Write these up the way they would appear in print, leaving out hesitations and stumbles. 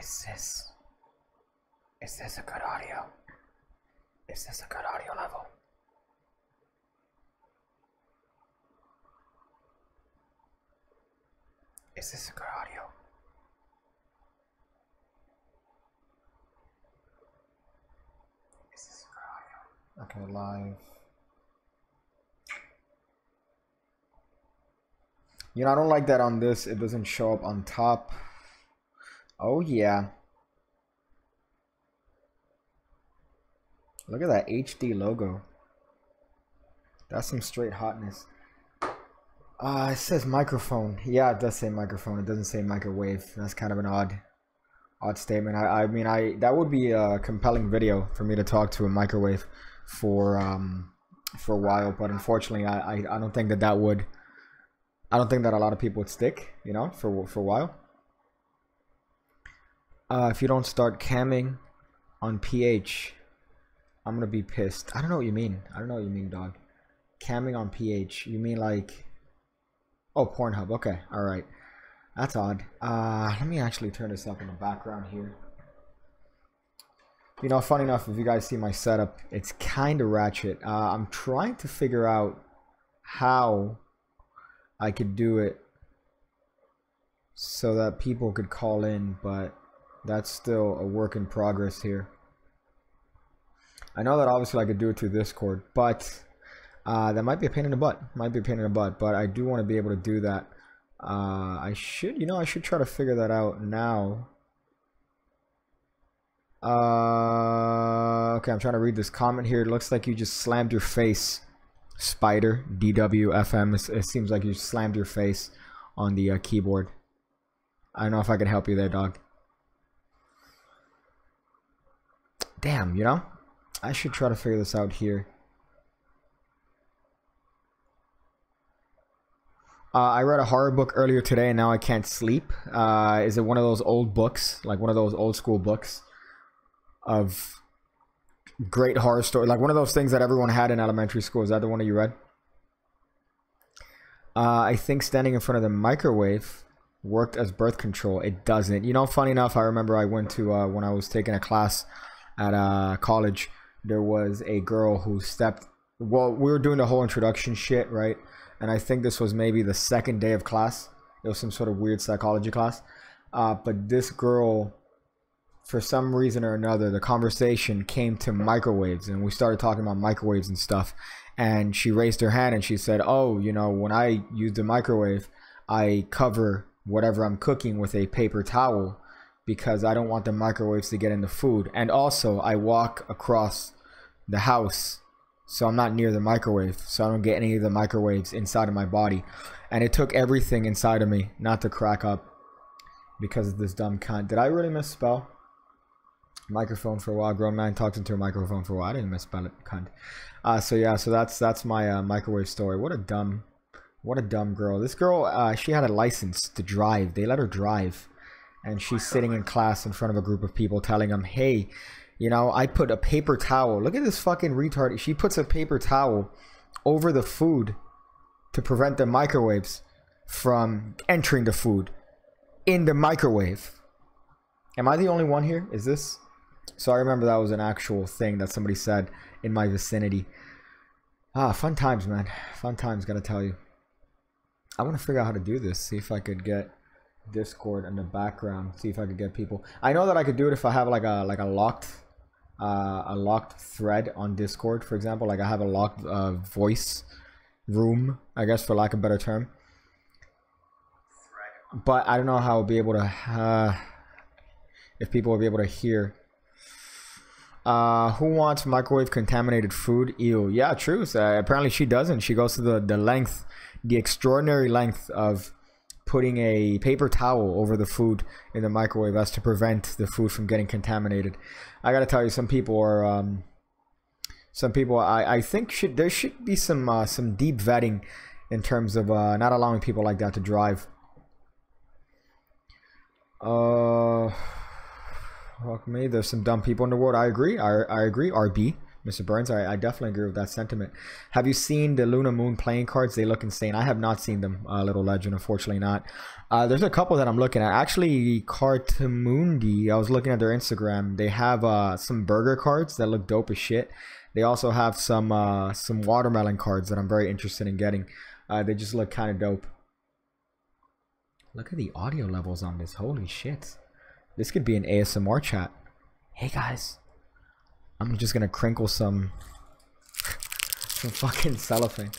Is this a good audio? Is this a good audio level? Is this a good audio? Is this a good audio? Okay, live. You know, I don't like that on this. It doesn't show up on top. Oh, yeah. Look at that HD logo. That's some straight hotness. It says microphone. Yeah, it does say microphone. It doesn't say microwave. That's kind of an odd statement. I mean, that would be a compelling video for me to talk to a microwave for a while, but unfortunately, I don't think that would. I don't think that a lot of people would stick, you know, for a while. If you don't start camming on PH, I'm gonna be pissed. I don't know what you mean. I don't know what you mean, dog. Camming on PH. You mean like... Oh, Pornhub. Okay, alright. That's odd. Let me actually turn this up in the background here. You know, funny enough, if you guys see my setup, it's kind of ratchet. I'm trying to figure out how I could do it so that people could call in, but that's still a work in progress here. I know that obviously I could do it through Discord, but that might be a pain in the butt. But I do want to be able to do that. I should try to figure that out now. Okay, I'm trying to read this comment here. It looks like you just slammed your face. Spider DWFM. It seems like you slammed your face on the keyboard. I don't know if I can help you there, dog. Damn, you know, I should try to figure this out here. I read a horror book earlier today and now I can't sleep. Is it one of those old books, like one of those old school books of great horror story, like one of those things that everyone had in elementary school? Is that the one that you read? I think standing in front of the microwave worked as birth control. It doesn't. You know, funny enough, I remember I went to when I was taking a class at college, there was a girl who stepped, well, we were doing the whole introduction shit, right? And I think this was maybe the second day of class. It was some sort of weird psychology class. But this girl, for some reason or another, the conversation came to microwaves, and we started talking about microwaves and stuff. And she raised her hand and she said, oh, you know, when I use the microwave, I cover whatever I'm cooking with a paper towel because I don't want the microwaves to get in the food. And also, I walk across the house, so I'm not near the microwave, so I don't get any of the microwaves inside of my body. And it took everything inside of me not to crack up because of this dumb cunt. Did I really misspell microphone for a while? Grown man talks into a microphone for a while. I didn't misspell it, cunt. So yeah, so that's my microwave story. What a dumb girl. This girl, she had a license to drive. They let her drive, and she's sitting in class in front of a group of people telling them, hey, you know, I put a paper towel. Look at this fucking retard. She puts a paper towel over the food to prevent the microwaves from entering the food in the microwave. Am I the only one here? Is this? So I remember that was an actual thing that somebody said in my vicinity. Fun times, man. Fun times, gotta tell you. I want to figure out how to do this. See if I could get Discord in the background. See if I could get people. I know that I could do it if I have like a locked thread on Discord, for example. Like I have a locked voice room, I guess, for lack of a better term. But I don't know how I'll be able to if people will be able to hear. Who wants microwave contaminated food? Ew. Yeah, true. So, apparently she doesn't. She goes to the length, the extraordinary length of putting a paper towel over the food in the microwave as to prevent the food from getting contaminated. I gotta tell you, some people are I think there should be some deep vetting in terms of not allowing people like that to drive. Fuck me, there's some dumb people in the world. I agree. I agree. RB, Mr. Burns. I definitely agree with that sentiment. Have you seen the Luna Moon playing cards? They look insane. I have not seen them, Little Legend, unfortunately not. There's a couple that I'm looking at. Actually, Cartamundi, I was looking at their Instagram. They have some burger cards that look dope as shit. They also have some watermelon cards that I'm very interested in getting. They just look kind of dope. Look at the audio levels on this. Holy shit. This could be an ASMR chat. Hey guys. I'm just gonna crinkle some fucking cellophane.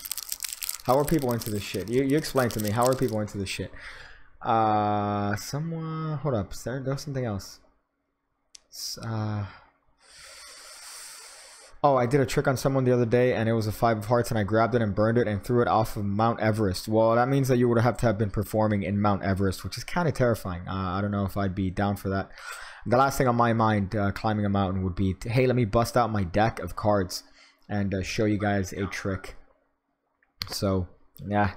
How are people into this shit? You explain to me. How are people into this shit? Someone... Hold up. There's something else. Oh, I did a trick on someone the other day, and it was a 5 of hearts, and I grabbed it and burned it and threw it off of Mount Everest. Well, that means that you would have to have been performing in Mount Everest, which is kind of terrifying. I don't know if I'd be down for that. The last thing on my mind climbing a mountain would be, hey, let me bust out my deck of cards and show you guys a trick. So, yeah.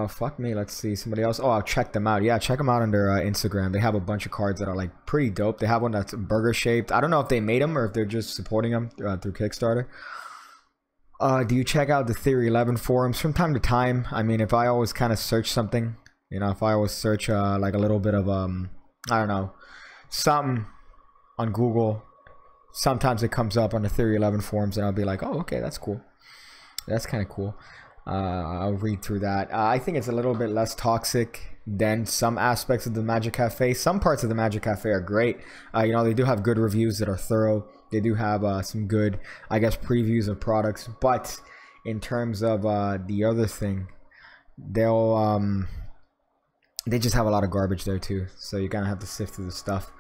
Fuck me. Let's see. Somebody else. Oh, I'll check them out. Yeah, check them out on their Instagram. They have a bunch of cards that are like pretty dope. They have one that's burger shaped. I don't know if they made them or if they're just supporting them through Kickstarter. Do you check out the Theory 11 forums from time to time? I mean, if I always kind of search something, you know, if I always search like a little bit of I don't know, something on Google, sometimes it comes up on the Theory 11 forums, and I'll be like, oh, okay, that's cool. That's kind of cool. I'll read through that. I think it's a little bit less toxic than some aspects of the Magic Cafe. Some parts of the Magic Cafe are great. You know, they do have good reviews that are thorough. They do have some good, I guess, previews of products. But in terms of the other thing, they just have a lot of garbage there too. So you kind of have to sift through the stuff.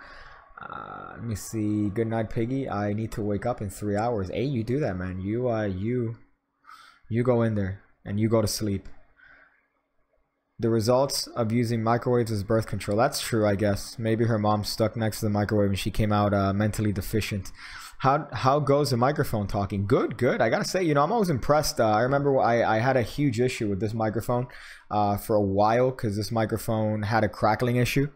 Let me see. Good night, Piggy. I need to wake up in 3 hours. Hey, you do that, man. You go in there and you go to sleep. The results of using microwaves as birth control. That's true, I guess. Maybe her mom stuck next to the microwave and she came out mentally deficient. How goes the microphone talking? Good. I gotta say, you know, I'm always impressed. I remember I had a huge issue with this microphone for a while because this microphone had a crackling issue.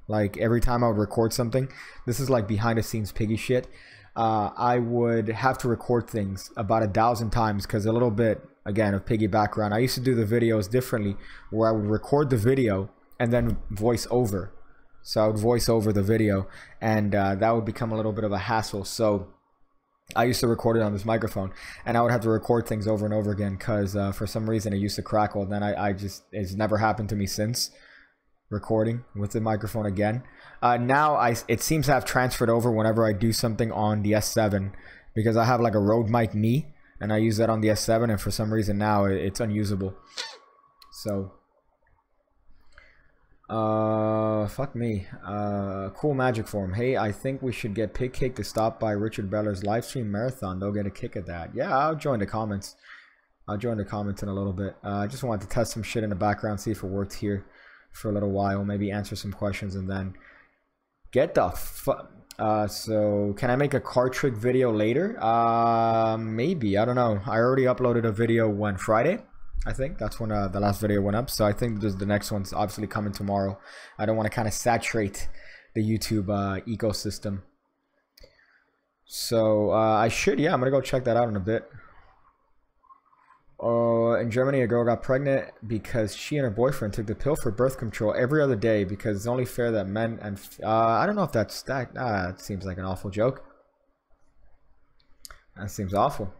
Like every time I would record something, this is like behind the scenes Piggy shit. I would have to record things about 1,000 times because a little bit, again, of Piggy background. I used to do the videos differently where I would record the video and then voice over. So I would voice over the video, and that would become a little bit of a hassle. So I used to record it on this microphone, and I would have to record things over and over again because for some reason it used to crackle. Then it's never happened to me since recording with the microphone again. Now it seems to have transferred over whenever I do something on the S7 because I have like a Rode Mic Me and I use that on the S7, and for some reason now it's unusable. So fuck me. Cool Magic Forum. Hey, I think we should get Pig Cake to stop by Richard Beller's live stream marathon. They'll get a kick at that. Yeah, I'll join the comments. I'll join the comments in a little bit. I just wanted to test some shit in the background, see if it worked here for a little while, maybe answer some questions and then get the fuck. So can I make a card trick video later? Maybe, I don't know. I already uploaded a video when Friday, I think that's when the last video went up, so I think the next one's obviously coming tomorrow. I don't want to kind of saturate the YouTube ecosystem, so I should, yeah, I'm gonna go check that out in a bit. In Germany, a girl got pregnant because she and her boyfriend took the pill for birth control every other day because it's only fair that men and I don't know if that's that. It seems like an awful joke. That seems awful.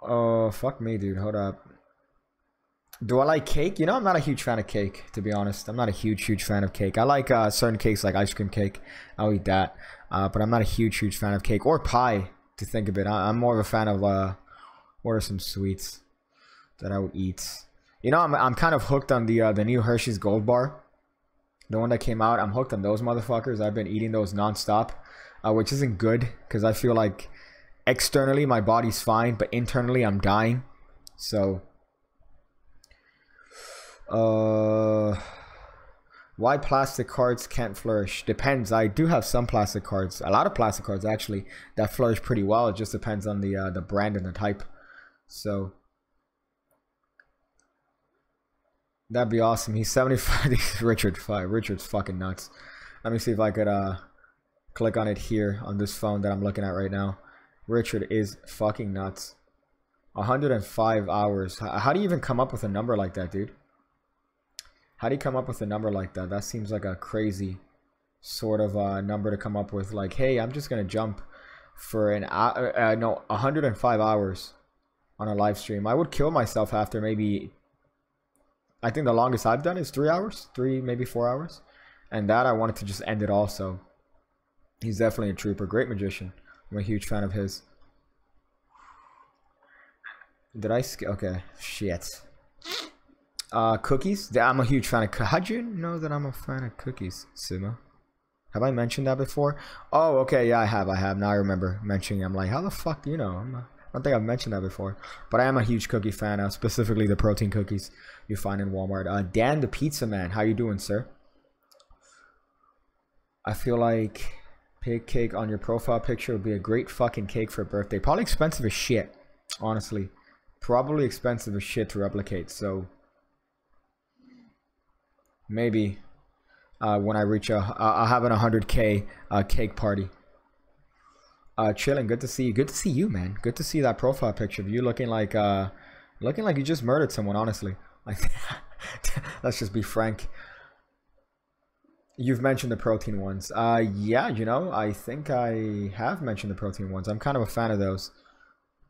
Oh, fuck me, dude. Hold up. Do I like cake? You know, I'm not a huge fan of cake, to be honest. I'm not a huge fan of cake. I like certain cakes, like ice cream cake. I'll eat that. But I'm not a huge fan of cake or pie. To think of it, I'm more of a fan of what are some sweets that I would eat? You know, I'm kind of hooked on the new Hershey's Gold Bar, the one that came out. I'm hooked on those motherfuckers. I've been eating those nonstop, which isn't good because I feel like externally my body's fine, but internally I'm dying. So, why plastic cards can't flourish? Depends. I do have some plastic cards, a lot of plastic cards actually, that flourish pretty well. It just depends on the brand and the type. So that'd be awesome. He's 75. Richard's fucking nuts. Let me see if I could click on it here on this phone that I'm looking at right now. Richard is fucking nuts. 105 hours. How do you even come up with a number like that, dude? How do you come up with a number like that? That seems like a crazy sort of number to come up with. Like, hey, I'm just gonna jump for an hour, no, 105 hours on a live stream. I would kill myself after maybe, I think the longest I've done is 3 hours, maybe 4 hours, and that I wanted to just end it also. He's definitely a trooper, great magician. I'm a huge fan of his. Did I okay, shit. Cookies? I'm a huge fan of how'd you know that I'm a fan of cookies, Sima? Have I mentioned that before? Oh, okay, yeah, I have. Now I remember mentioning. I'm like, how the fuck do you know? I don't think I've mentioned that before. But I am a huge cookie fan, specifically the protein cookies you find in Walmart. Dan the Pizza Man, how you doing, sir? I feel like pig cake on your profile picture would be a great fucking cake for a birthday. Probably expensive as shit, honestly. Probably expensive as shit to replicate, so maybe when I reach I'll have an 100K cake party. Chilling, good to see you. Good to see you, man. Good to see that profile picture of you looking like you just murdered someone, honestly. Like, let's just be frank. You've mentioned the protein ones. Yeah, you know, I think I have mentioned the protein ones. I'm kind of a fan of those.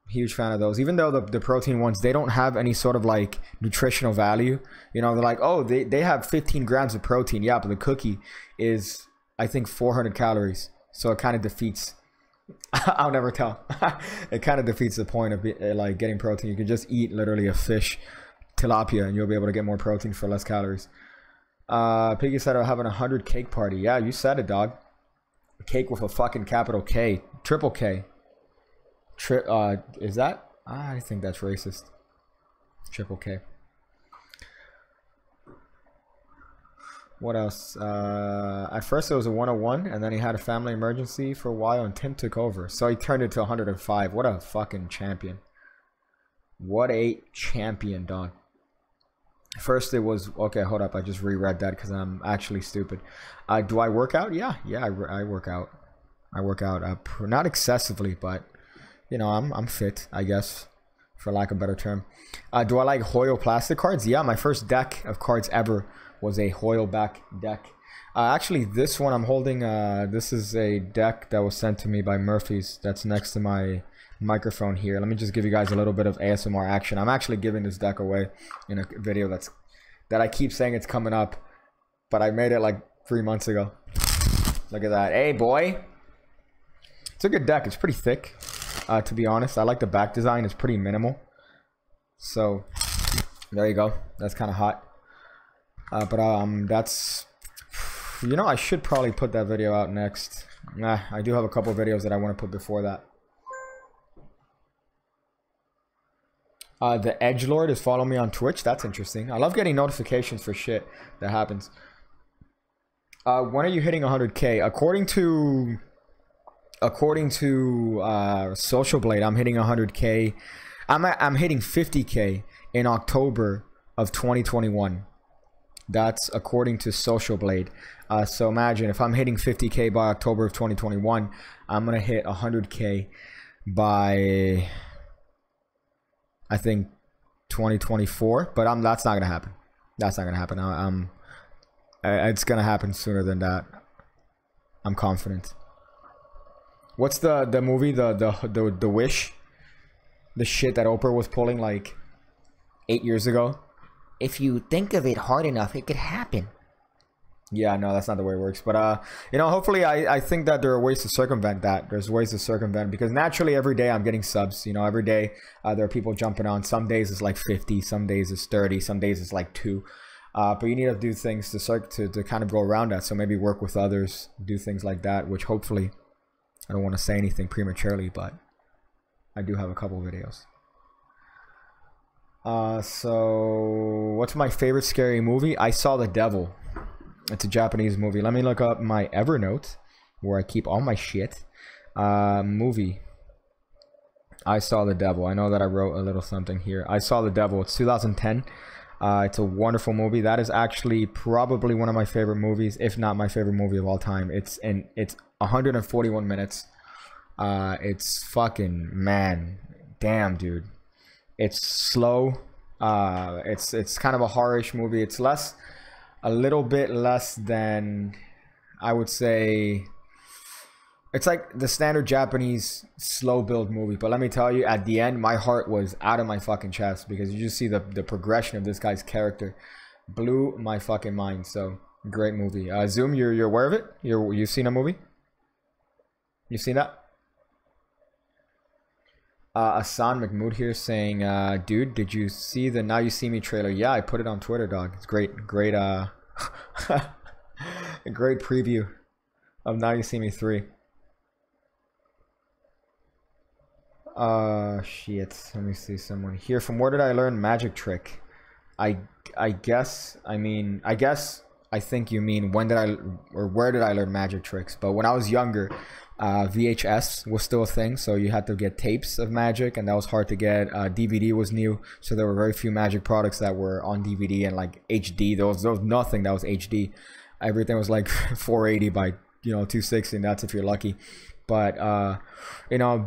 Huge fan of those. Even though the protein ones, they don't have any sort of like nutritional value. You know, they're like, oh, they have 15 grams of protein. Yeah, but the cookie is, I think, 400 calories. So it kind of defeats, I'll never tell. It kind of defeats the point of like getting protein. You can just eat literally a fish, tilapia, and you'll be able to get more protein for less calories. Piggy said, I'm having a 100 cake party. Yeah, you said it, dog. A cake with a fucking capital K. Triple K. Is that? I think that's racist. Triple K. What else? At first it was a 101, and then he had a family emergency for a while, and Tim took over. So he turned it to 105. What a fucking champion. What a champion, dog. First it was, okay, hold up. I just reread that because I'm actually stupid. Do I work out? Yeah, I work out. I work out, not excessively, but you know, I'm fit, I guess, for lack of a better term. Do I like Hoyle plastic cards? Yeah, my first deck of cards ever was a Hoyle back deck. Actually, this one I'm holding, this is a deck that was sent to me by Murphy's. That's next to my microphone here. Let me just give you guys a little bit of ASMR action. I'm actually giving this deck away in a video that I keep saying it's coming up, but I made it like 3 months ago. Look at that. Hey, boy. It's a good deck. It's pretty thick. To be honest, I like the back design. It's pretty minimal. So there you go. That's kind of hot. But that's, you know, I should probably put that video out next. Nah, I do have a couple videos that I want to put before that. The Edgelord is following me on Twitch. That's interesting. I love getting notifications for shit that happens. When are you hitting 100K? According to Social Blade, I'm hitting 100K. I'm hitting 50K in October of 2021. That's according to Social Blade. So imagine if I'm hitting 50K by October of 2021, I'm gonna hit 100K by, I think, 2024. But that's not gonna happen. That's not gonna happen. It's gonna happen sooner than that. I'm confident. What's the movie, the Wish? The shit that Oprah was pulling like 8 years ago? If you think of it hard enough, it could happen. Yeah, no, that's not the way it works. But, you know, hopefully I think that there are ways to circumvent that. There's ways to circumvent, because naturally every day I'm getting subs. You know, every day there are people jumping on. Some days it's like 50, some days it's 30, some days it's like 2. But you need to do things to kind of go around that. So maybe work with others, do things like that, which hopefully, I don't want to say anything prematurely, but I do have a couple videos. So what's my favorite scary movie? I Saw the Devil. It's a Japanese movie. Let me look up my Evernote, where I keep all my shit. Movie. I Saw the Devil. I know that I wrote a little something here. I Saw the Devil. It's 2010. It's a wonderful movie. That is actually probably one of my favorite movies, if not my favorite movie of all time. It's 141 minutes. It's fucking, man, damn, dude. It's slow. It's kind of a horror-ish movie. It's a little bit less than, I would say, it's like the standard Japanese slow build movie. But let me tell you, at the end, my heart was out of my fucking chest because you just see the progression of this guy's character. Blew my fucking mind. So great movie. Zoom, you're aware of it? You've seen a movie? You seen that? Asan Mahmood here saying, dude, did you see the Now You See Me trailer? Yeah, I put it on Twitter, dog. It's great, a great preview of Now You See Me 3. Shit. Let me see someone here. From where did I learn magic trick? I guess, I think you mean where did I learn magic tricks? But when I was younger, VHS was still a thing, so you had to get tapes of magic, and that was hard to get. DVD was new, so there were very few magic products that were on DVD and like HD. There was nothing that was HD. Everything was like 480 by 260, and that's if you're lucky. But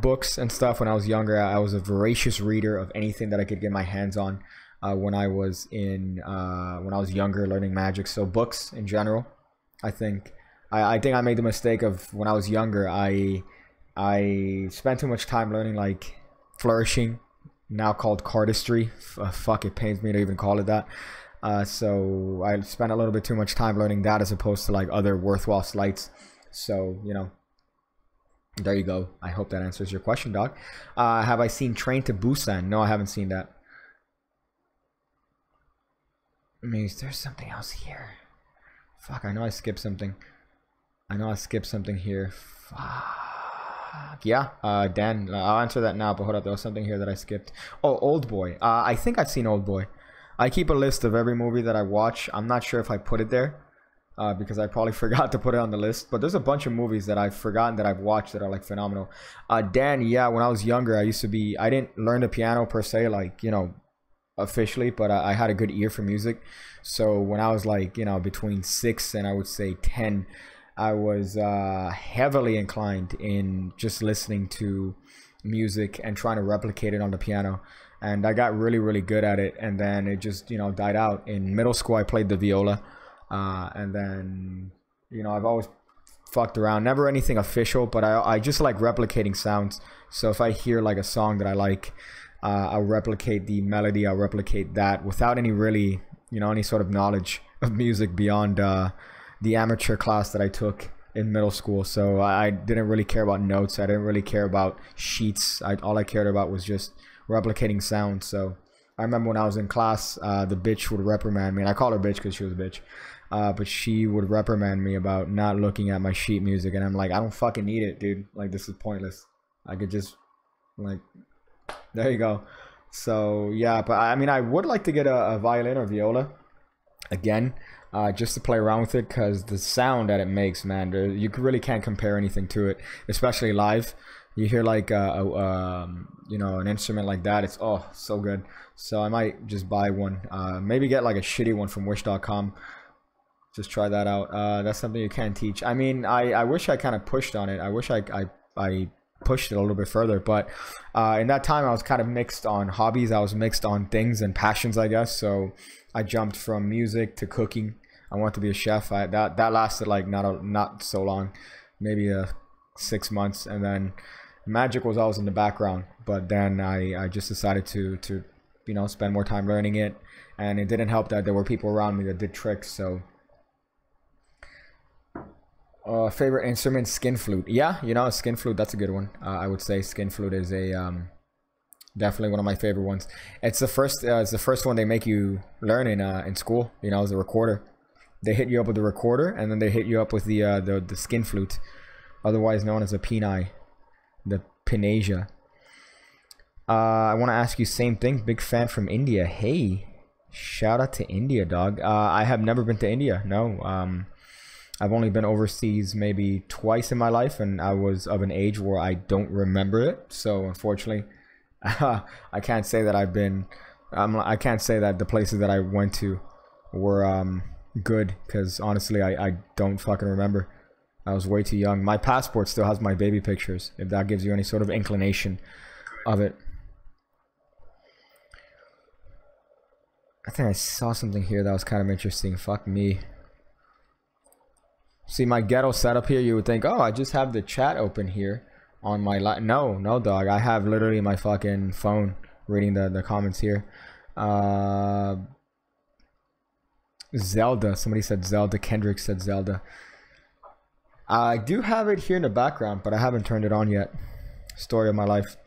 books and stuff. When I was younger, I was a voracious reader of anything that I could get my hands on. When I was younger, learning magic. So books in general, I think I made the mistake of when I was younger. I spent too much time learning like flourishing, now called cardistry. Fuck, it pains me to even call it that. So I spent a little bit too much time learning that as opposed to like other worthwhile sleights. So there you go. I hope that answers your question, dog. Have I seen Train to Busan? No, I haven't seen that. I mean, is there something else here? Fuck, I know I skipped something. Here. Fuck. Yeah, Dan, I'll answer that now, but hold up, there was something here that I skipped. Oh, Old Boy. I think I've seen Old Boy. I keep a list of every movie that I watch. I'm not sure if I put it there, because I probably forgot to put it on the list. But there's a bunch of movies that I've forgotten that I've watched that are like phenomenal. Dan, yeah, when I was younger, I didn't learn the piano per se, like, officially, but I had a good ear for music. So when I was like between 6 and I would say 10, I was heavily inclined in just listening to music and trying to replicate it on the piano, and I got really good at it. And then it just died out. In middle school I played the viola, and then I've always fucked around, never anything official, but I just like replicating sounds. So if I hear like a song that I like, I'll replicate the melody, I'll replicate that without any really, any sort of knowledge of music beyond the amateur class that I took in middle school. So I didn't really care about notes. I didn't really care about sheets. All I cared about was just replicating sound. So I remember when I was in class, the bitch would reprimand me, and I call her bitch because she was a bitch. But she would reprimand me about not looking at my sheet music, and I'm like, I don't fucking need it, dude. Like, this is pointless. I could just like... There you go. So yeah, but I mean, I would like to get a violin or viola again, just to play around with it, because the sound that it makes, man, you really can't compare anything to it, especially live. You hear like an instrument like that, it's so good. So I might just buy one, maybe get like a shitty one from wish.com. Just try that out. That's something you can't teach. I mean, I wish I kind of pushed on it. I wish I pushed it a little bit further, but in that time I was kind of mixed on hobbies. I was mixed on things and passions, I guess. So I jumped from music to cooking. I wanted to be a chef. That lasted like not so long, maybe 6 months, and then magic was always in the background. But then I just decided to spend more time learning it, and it didn't help that there were people around me that did tricks. So favorite instrument, skin flute. Yeah, skin flute, that's a good one. I would say skin flute is a definitely one of my favorite ones. It's the first one they make you learn in school. As a recorder. They hit you up with the recorder, and then they hit you up with the skin flute, otherwise known as a peni, the pinasia. I want to ask you same thing. Big fan from India. Hey, shout out to India, dog. I have never been to India. No. I've only been overseas maybe twice in my life, and I was of an age where I don't remember it. So unfortunately, I can't say that I've been. I can't say that the places that I went to were good, because honestly, I don't fucking remember. I was way too young. My passport still has my baby pictures, if that gives you any sort of inclination of it. I think I saw something here that was kind of interesting. Fuck me. See, my ghetto setup here, you would think, oh, I just have the chat open here on my no dog. I have literally my fucking phone reading the comments here. Zelda, somebody said Zelda. Kendrick said Zelda. I do have it here in the background, but I haven't turned it on yet. Story of my life.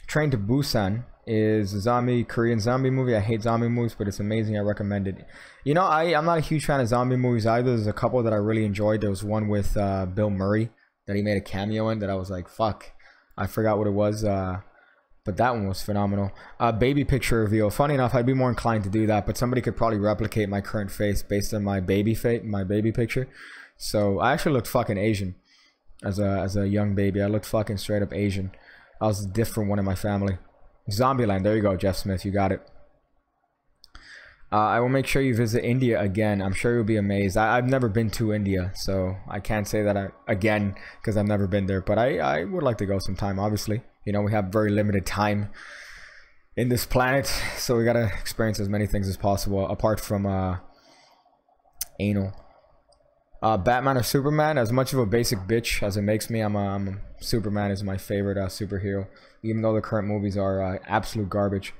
Train to Busan is a Korean zombie movie. I hate zombie movies, but it's amazing. I recommend it. You know, I'm not a huge fan of zombie movies either. There's a couple that I really enjoyed. There was one with Bill Murray that he made a cameo in that I was like, fuck. I forgot what it was. But that one was phenomenal. Baby picture reveal. Funny enough, I'd be more inclined to do that, but somebody could probably replicate my current face based on my baby picture. So I actually looked fucking Asian as a young baby. I looked fucking straight up Asian. I was a different one in my family. Zombieland. There you go, Jeff Smith. You got it. I will make sure you visit India again. I'm sure you'll be amazed. I've never been to India, so I can't say that again because I've never been there. But I would like to go sometime, obviously. You know, we have very limited time in this planet, so we gotta experience as many things as possible, apart from anal. Batman or Superman? As much of a basic bitch as it makes me, Superman is my favorite superhero, even though the current movies are absolute garbage.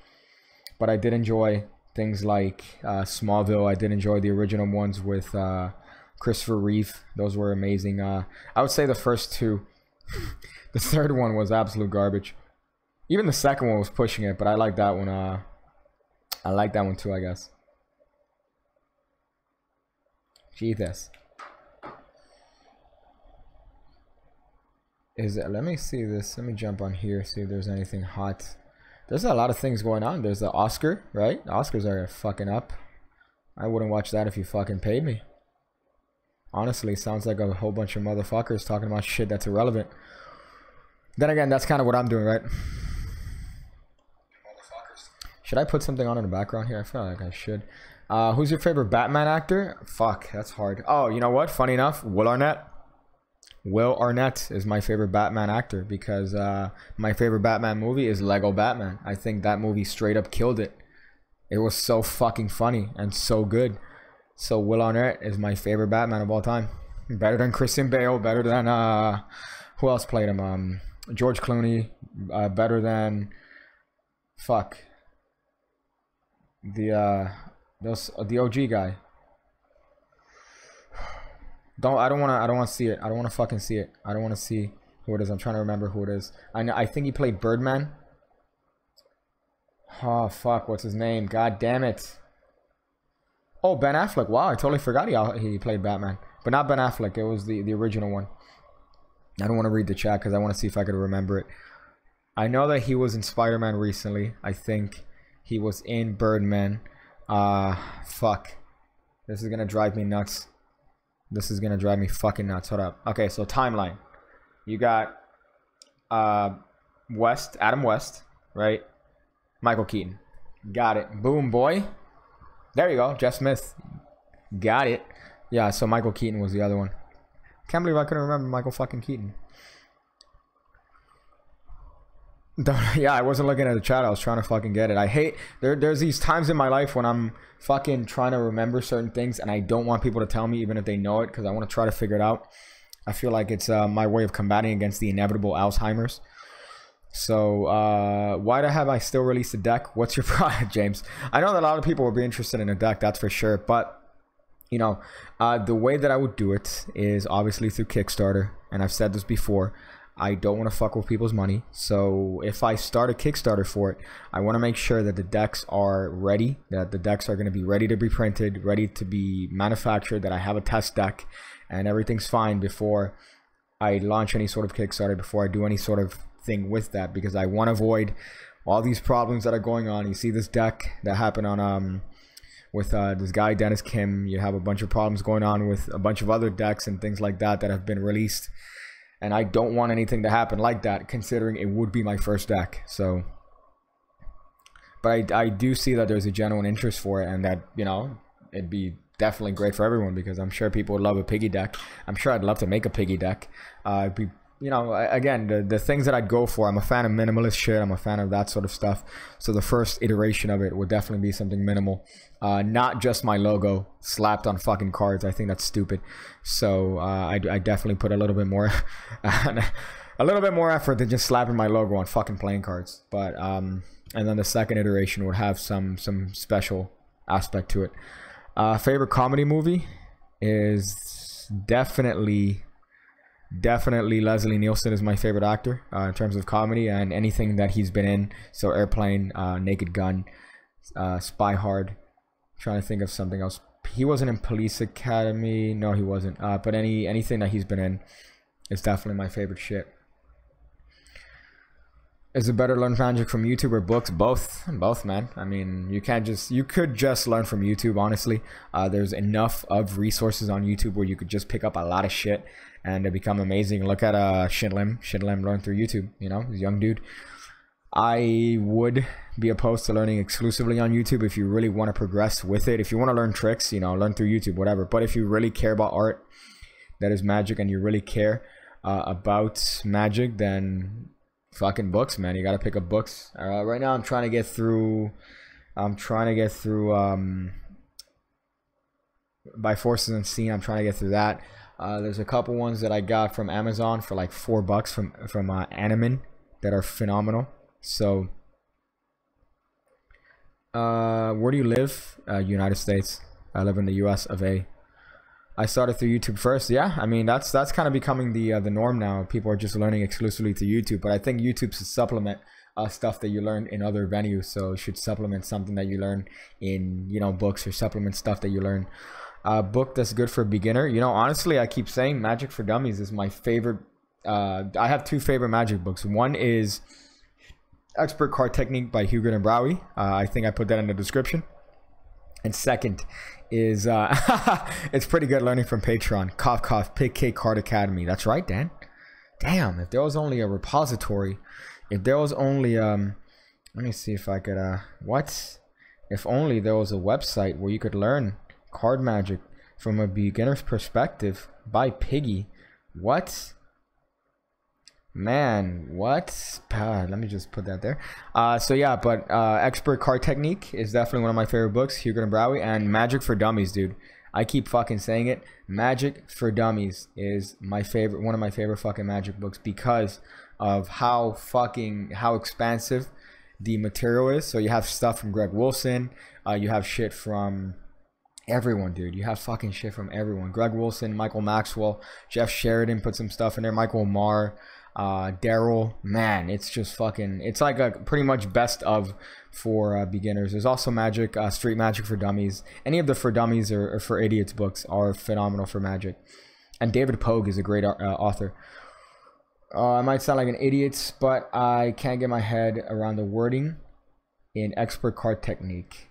But I did enjoy things like Smallville. I did enjoy the original ones with Christopher Reeve. Those were amazing. I would say the first two. The third one was absolute garbage. Even the second one was pushing it, but I like that one. I like that one too, I guess. Jesus. Let me see this. Let me jump on here, see if there's anything hot. There's a lot of things going on. There's the Oscar, right? The Oscars are fucking up. I wouldn't watch that if you fucking paid me. Honestly, sounds like a whole bunch of motherfuckers talking about shit that's irrelevant. Then again, that's kind of what I'm doing, right? Should I put something on in the background here? I feel like I should. Who's your favorite Batman actor? Fuck, that's hard. Oh, you know what? Funny enough, Will Arnett. Will Arnett is my favorite Batman actor because my favorite Batman movie is Lego Batman. I think that movie straight up killed it. It was so fucking funny and so good. So Will Arnett is my favorite Batman of all time. Better than Christian Bale. Better than who else played him? George Clooney. Better than fuck the OG guy. I don't want to see it. I don't want to fucking see it. I don't want to see who it is. I'm trying to remember who it is. I think he played Birdman. Oh fuck, what's his name? God damn it. Oh, Ben Affleck. Wow, I totally forgot he played Batman. But not Ben Affleck. It was the original one. I don't want to read the chat because I want to see if I could remember it. I know that he was in Spider-Man recently. I think he was in Birdman. Fuck. This is going to drive me nuts. This is going to drive me fucking nuts. Hold up. Okay, so timeline. You got Adam West, right? Michael Keaton. Got it. Boom, boy. There you go. Jeff Smith. Got it. Yeah, so Michael Keaton was the other one. Can't believe I couldn't remember Michael fucking Keaton. Yeah, I wasn't looking at the chat. I was trying to fucking get it. I hate... There's these times in my life when I'm fucking trying to remember certain things and I don't want people to tell me even if they know it because I want to try to figure it out. I feel like it's my way of combating against the inevitable Alzheimer's. So, why have I still released a deck? What's your product, James? I know that a lot of people will be interested in a deck, that's for sure. But, you know, the way that I would do it is obviously through Kickstarter. And I've said this before. I don't want to fuck with people's money. So if I start a Kickstarter for it, I want to make sure that the decks are ready, that the decks are going to be ready to be printed, ready to be manufactured, that I have a test deck and everything's fine before I launch any sort of Kickstarter, before I do any sort of thing with that, because I want to avoid all these problems that are going on. You see this deck that happened on with this guy Dennis Kim. You have a bunch of problems going on with a bunch of other decks and things like that that have been released. And I don't want anything to happen like that, considering it would be my first deck. So, but I do see that there's a genuine interest for it, and that, you know, it'd be definitely great for everyone, because I'm sure people would love a piggy deck. I'm sure I'd love to make a piggy deck. You know, again, the things that I'd go for, I'm a fan of minimalist shit. I'm a fan of that sort of stuff. So the first iteration of it would definitely be something minimal. Not just my logo slapped on fucking cards. I think that's stupid. So I definitely put a little bit more a little bit more effort than just slapping my logo on fucking playing cards. But and then the second iteration would have some special aspect to it. Favorite comedy movie is definitely Leslie Nielsen is my favorite actor in terms of comedy, and anything that he's been in. So Airplane, Naked Gun, Spy Hard. Trying to think of something else. He wasn't in Police Academy. No, he wasn't. But anything that he's been in is definitely my favorite shit. Is it better to learn magic from YouTube or books? Both, man. I mean, you could just learn from YouTube, honestly. There's enough of resources on YouTube where you could just pick up a lot of shit and become amazing. Look at Shinlim learned through YouTube, you know, he's a young dude. I would be opposed to learning exclusively on YouTube if you really want to progress with it. If you want to learn tricks, you know, learn through YouTube, whatever. But if you really care about art that is magic, and you really care about magic, then fucking books, man. You gotta pick up books. Right now I'm trying to get through By Forces Unseen. I'm trying to get through that. There's a couple ones that I got from Amazon for like $4 from Animin that are phenomenal. So where do you live? United States. I live in the US of A. I started through YouTube first. Yeah, I mean, that's kind of becoming the norm now. People are just learning exclusively through YouTube, but I think YouTube should supplement stuff that you learn in other venues. So it should supplement something that you learn in, you know, books, or supplement stuff that you learn. Book that's good for a beginner. You know, honestly, I keep saying Magic for Dummies is my favorite. I have two favorite magic books. One is Expert Card Technique by Hugert and Browie. I think I put that in the description. And second is it's pretty good, learning from Patreon. Cough cough, Pig Cake Card Academy. That's right, Dan. Damn, if there was only a repository, if there was only let me see if I could what? If only there was a website where you could learn card magic from a beginner's perspective by Piggy. What? Man, what? Let me just put that there. So yeah, but Expert Card Technique is definitely one of my favorite books, Hugert and Browie, and Magic for Dummies, dude. I keep fucking saying it. Magic for Dummies is my favorite, one of my favorite fucking magic books, because of how expansive the material is. So you have stuff from Greg Wilson, you have shit from everyone, dude. You have fucking shit from everyone. Greg Wilson, Michael Maxwell, Jeff Sheridan put some stuff in there, Michael Marr, Daryl. Man, it's just fucking, it's like a pretty much best of for beginners. There's also magic, Street Magic for Dummies. Any of the For Dummies or For Idiots books are phenomenal for magic. And David Pogue is a great author. I might sound like an idiot, but I can't get my head around the wording in Expert Card Technique.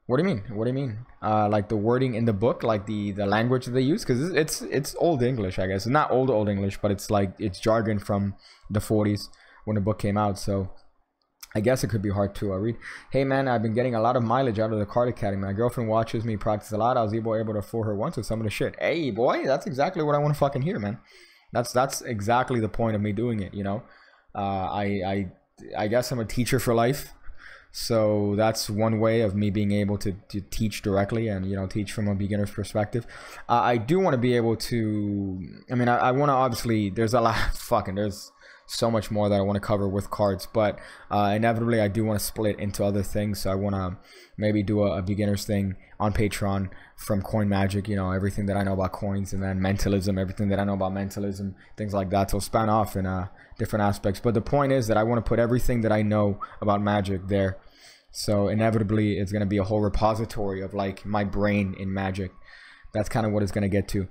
What do you mean? What do you mean? Like the wording in the book, like the language that they use, because it's old English, I guess. It's not old English, but it's like it's jargon from the 40s when the book came out. So I guess it could be hard to read. Hey man, I've been getting a lot of mileage out of the Card Academy. My girlfriend watches me practice a lot. I was able to fool her once with some of the shit. Hey boy, that's exactly what I want to fucking hear, man. That's exactly the point of me doing it. You know, I guess I'm a teacher for life. So that's one way of me being able to teach directly and, you know, teach from a beginner's perspective. I do want to be able to, I mean, I want to, obviously, there's a lot, there's so much more that I want to cover with cards, but inevitably I do want to split into other things. So I want to maybe do a beginner's thing on Patreon from coin magic, you know, everything that I know about coins, and then mentalism, everything that I know about mentalism, things like that. So span off in different aspects. But the point is that I want to put everything that I know about magic there. So inevitably it's going to be a whole repository of like my brain in magic. That's kind of what it's going to get to.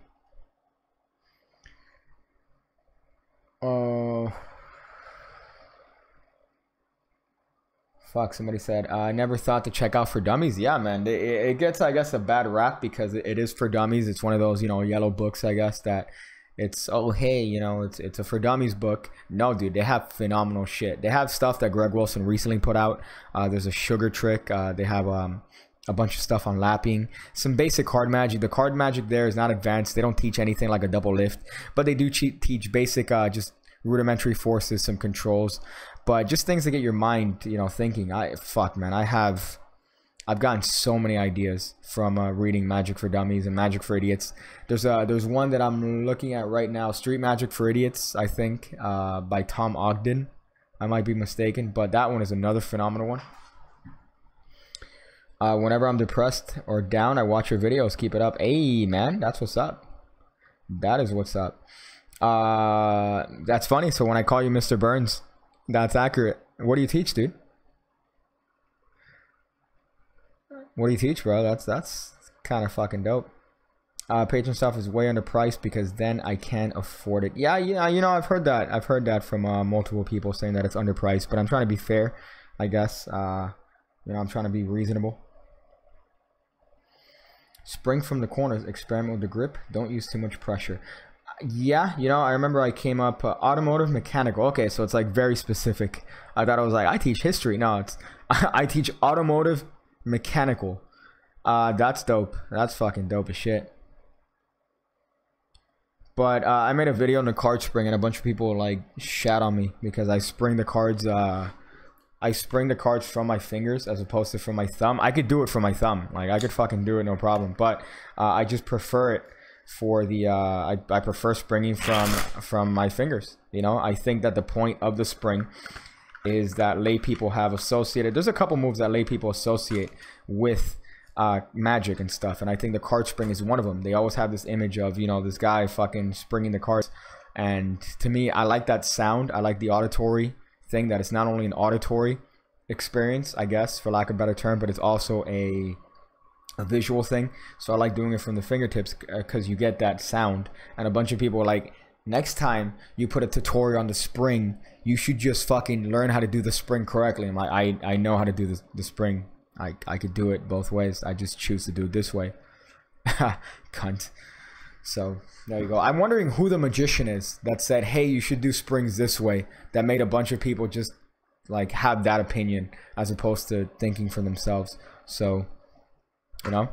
Fuck, somebody said, I never thought to check out For Dummies. Yeah, man, it gets, I guess, a bad rap because it is for dummies. It's one of those, you know, yellow books, I guess, that it's, oh, hey, you know, it's a For Dummies book. No, dude, they have phenomenal shit. They have stuff that Greg Wilson recently put out. There's a sugar trick. They have a bunch of stuff on lapping, some basic card magic. The card magic there is not advanced. They don't teach anything like a double lift, but they do teach basic just rudimentary forces, some controls, but just things to get your mind, you know, thinking. Fuck, man, I've gotten so many ideas from reading Magic for Dummies and Magic for Idiots. There's one that I'm looking at right now, Street Magic for Idiots, I think, by Tom Ogden. I might be mistaken, but that one is another phenomenal one. Whenever I'm depressed or down, I watch your videos. Keep it up. Hey, man, that's what's up. That is what's up. That's funny. So when I call you Mr. Burns, that's accurate. What do you teach, dude? What do you teach, bro? That's kind of fucking dope. Patron stuff is way underpriced because then I can't afford it. Yeah, you know, I've heard that. I've heard that from multiple people saying that it's underpriced, but I'm trying to be fair, I guess. You know, I'm trying to be reasonable. Spring from the corners, experiment with the grip, don't use too much pressure. Yeah, you know, I remember I came up automotive mechanical. Okay, so it's like very specific. I thought I was like, I teach history. No, it's I teach automotive mechanical. That's dope. That's fucking dope as shit. But I made a video on the card spring and a bunch of people like shat on me because I spring the cards from my fingers as opposed to from my thumb. I could do it from my thumb. Like I could fucking do it, no problem. But I just prefer it for the I prefer springing from my fingers. You know, I think that the point of the spring is that lay people have associated. There's a couple moves that lay people associate with magic and stuff, and I think the card spring is one of them. They always have this image of, you know, this guy fucking springing the cards, and to me, I like that sound. I like the auditory thing, that it's not only an auditory experience, I guess, for lack of a better term, but it's also a visual thing. So I like doing it from the fingertips because you get that sound. And a bunch of people are like, next time you put a tutorial on the spring, you should just fucking learn how to do the spring correctly. I'm like, I know how to do the spring. I could do it both ways. I just choose to do it this way. Cunt. So there you go. I'm wondering who the magician is that said, hey, you should do springs this way, that made a bunch of people just like have that opinion as opposed to thinking for themselves. So, you know,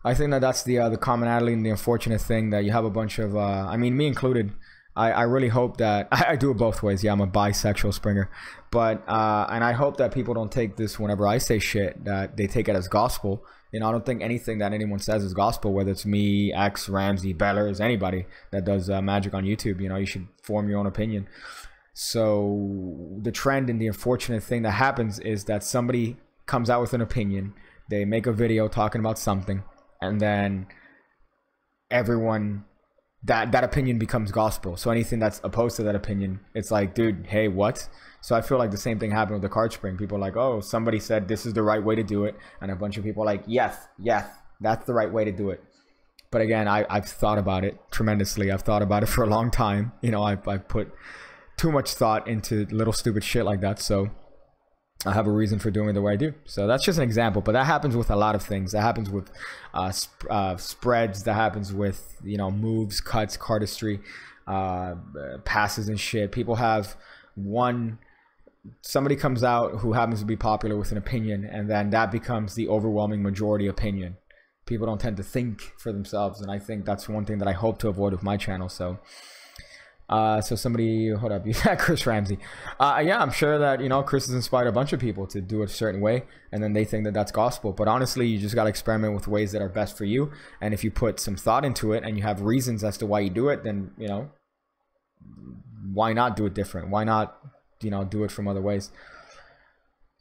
I think that that's the commonality and the unfortunate thing, that you have a bunch of I mean, me included. I really hope that I do it both ways. Yeah, I'm a bisexual springer, but and I hope that people don't take this whenever I say shit, that they take it as gospel. You know, I don't think anything that anyone says is gospel, whether it's me, X, Ramsey, Bellers, anybody that does magic on YouTube. You know, you should form your own opinion. So the trend and the unfortunate thing that happens is that somebody comes out with an opinion, they make a video talking about something, and then everyone, that opinion becomes gospel. So anything that's opposed to that opinion, it's like, dude, hey, what? So I feel like the same thing happened with the card spring. People are like, oh, somebody said this is the right way to do it, and a bunch of people are like, yes, that's the right way to do it. But again, I've thought about it tremendously. I've thought about it for a long time. You know, I've put too much thought into little stupid shit like that, so I have a reason for doing it the way I do. So that's just an example, but that happens with a lot of things. That happens with spreads. That happens with, you know, moves, cuts, cardistry, passes and shit. People have somebody comes out who happens to be popular with an opinion, and then that becomes the overwhelming majority opinion. People don't tend to think for themselves, and I think that's one thing that I hope to avoid with my channel. So so somebody, hold up, you said Criss Ramsey. Yeah, I'm sure that, you know, Criss has inspired a bunch of people to do it a certain way, and then they think that that's gospel. But honestly, you just got to experiment with ways that are best for you. And if you put some thought into it and you have reasons as to why you do it, then, you know, why not do it different? Why not, you know, do it from other ways?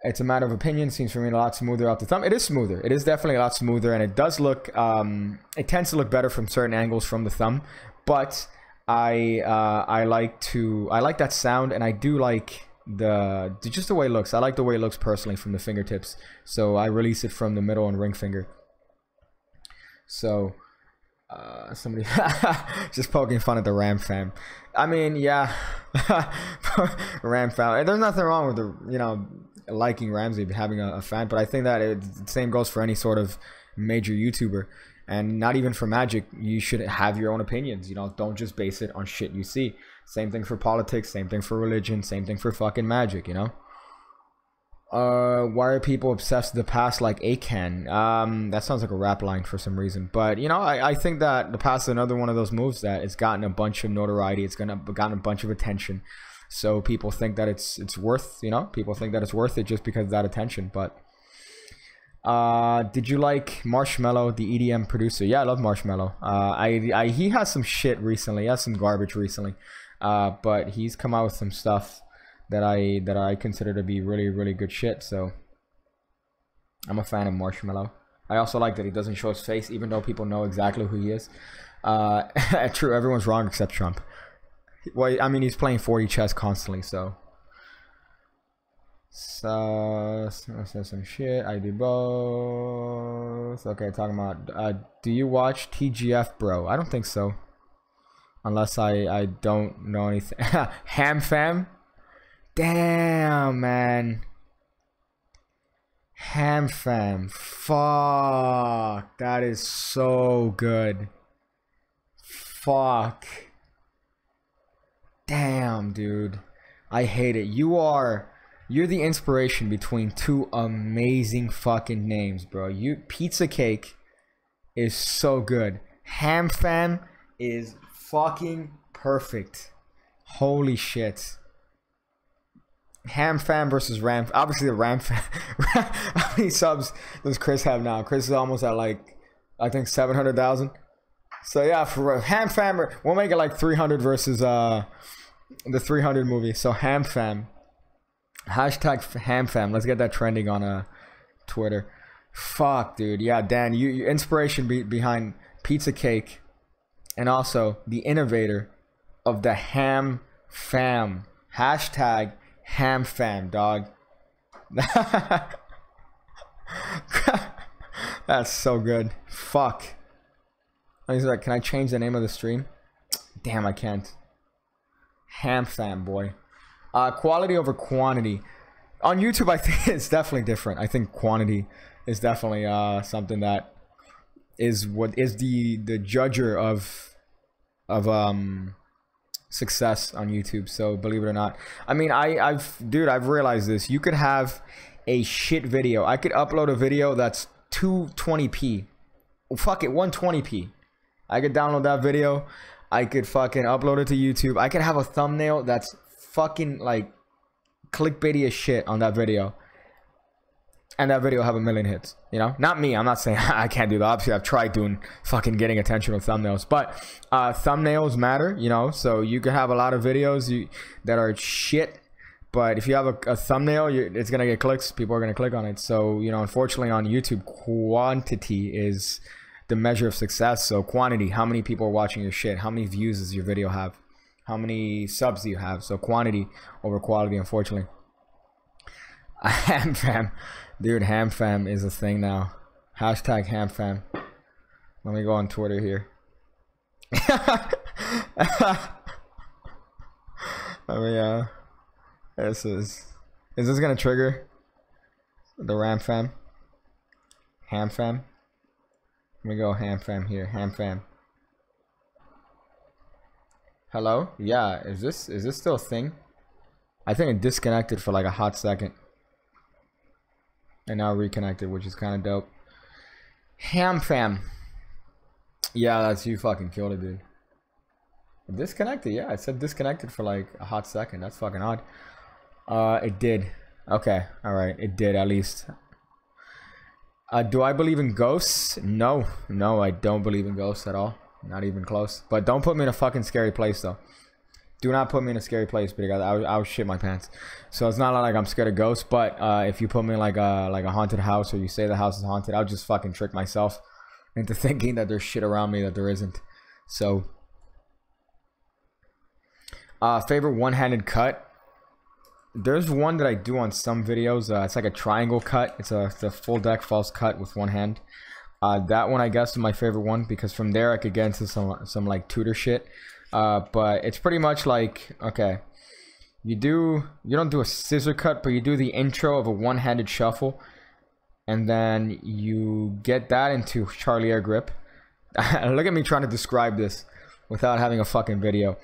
It's a matter of opinion. Seems for me a lot smoother out the thumb. It is smoother. It is definitely a lot smoother, and it does look, it tends to look better from certain angles from the thumb. But I like that sound, and I do like just the way it looks. I like the way it looks personally from the fingertips, so I release it from the middle and ring finger. So somebody just poking fun at the Ram fam. I mean, yeah, Ram fam. There's nothing wrong with the, you know, liking Ramsey, having a fan, but I think that the same goes for any sort of major YouTuber. And not even for magic, you should have your own opinions. You know, don't just base it on shit you see. Same thing for politics, same thing for religion, same thing for fucking magic, you know? Why are people obsessed with the past like Akan? That sounds like a rap line for some reason. But, you know, I think that the past is another one of those moves that it's gotten a bunch of notoriety. It's gotten a bunch of attention. So people think that it's worth, you know, people think that it's worth it just because of that attention. But, did you like Marshmello, the EDM producer? Yeah, I love Marshmello. He has some shit recently. He has some garbage recently. But he's come out with some stuff that I consider to be really, really good shit. So I'm a fan of Marshmello. I also like that he doesn't show his face, even though people know exactly who he is. True, everyone's wrong except Trump. Well, I mean, he's playing 40 chess constantly, so some shit. I do both. Okay, talking about do you watch TGF, bro? I don't think so, unless I don't know anything. Ham fam. Damn, man. Ham fam. Fuck. That is so good. Fuck. Damn, dude. I hate it. You're the inspiration between two amazing fucking names, bro. Pizza Cake is so good. Ham fam is fucking perfect. Holy shit. Ham fam versus Ram. Obviously the Ram fam. How many subs does Criss have now? Criss is almost at like, I think 700,000. So yeah, for Ham fam, we'll make it like 300 versus the 300 movie. So Ham fam. Hashtag Ham fam. Let's get that trending on Twitter. Fuck, dude. Yeah, Dan, you inspiration behind Pizza Cake, and also the innovator of the Ham fam. Hashtag Ham fam, dog. That's so good. Fuck. He's like, can I change the name of the stream? Damn, I can't. Ham fam, boy. Quality over quantity. On YouTube, I think it's definitely different. I think quantity is definitely something that is what is the judger of success on YouTube. So believe it or not, I mean, I've realized this. You could have a shit video. I could upload a video that's 220p. Fuck it, 120p. I could download that video. I could fucking upload it to YouTube. I could have a thumbnail that's fucking like clickbaity as shit on that video, and that video have 1 million hits. You know, not me. I'm not saying I can't do that. Obviously, I've tried doing fucking attention with thumbnails, but thumbnails matter. You know, so you could have a lot of videos that are shit, but if you have a thumbnail, it's gonna get clicks. People are gonna click on it. So you know, unfortunately, on YouTube, quantity is the measure of success. So quantity, how many people are watching your shit? How many views does your video have? How many subs do you have? So quantity over quality, unfortunately. Ham fam. Dude, ham fam is a thing now. Hashtag ham fam. Let me go on Twitter here. I mean, is this gonna trigger the Ram fam? Ham fam? Let me go ham fam here. Ham fam. Hello? Yeah, is this still a thing? I think it disconnected for like a hot second. And now reconnected, which is kind of dope. Ham fam. Yeah, that's you fucking killed it, dude. It disconnected, yeah. It said disconnected for like a hot second. That's fucking odd. It did. Okay, alright. It did, at least. Do I believe in ghosts? No. No, I don't believe in ghosts at all. Not even close. But don't put me in a fucking scary place, though. Do not put me in a scary place, because I'll shit my pants. So it's not like I'm scared of ghosts, but if you put me in like a haunted house, or you say the house is haunted, I'll just fucking trick myself into thinking that there's shit around me that there isn't. So, favorite one-handed cut. There's one that I do on some videos. It's like a triangle cut. It's a full deck false cut with one hand. That one, I guess, is my favorite one, because from there I could get into some like tutor shit. But it's pretty much like, okay, you don't do a scissor cut, but you do the intro of a one-handed shuffle, and then you get that into Charlie Air grip. Look at me trying to describe this without having a fucking video.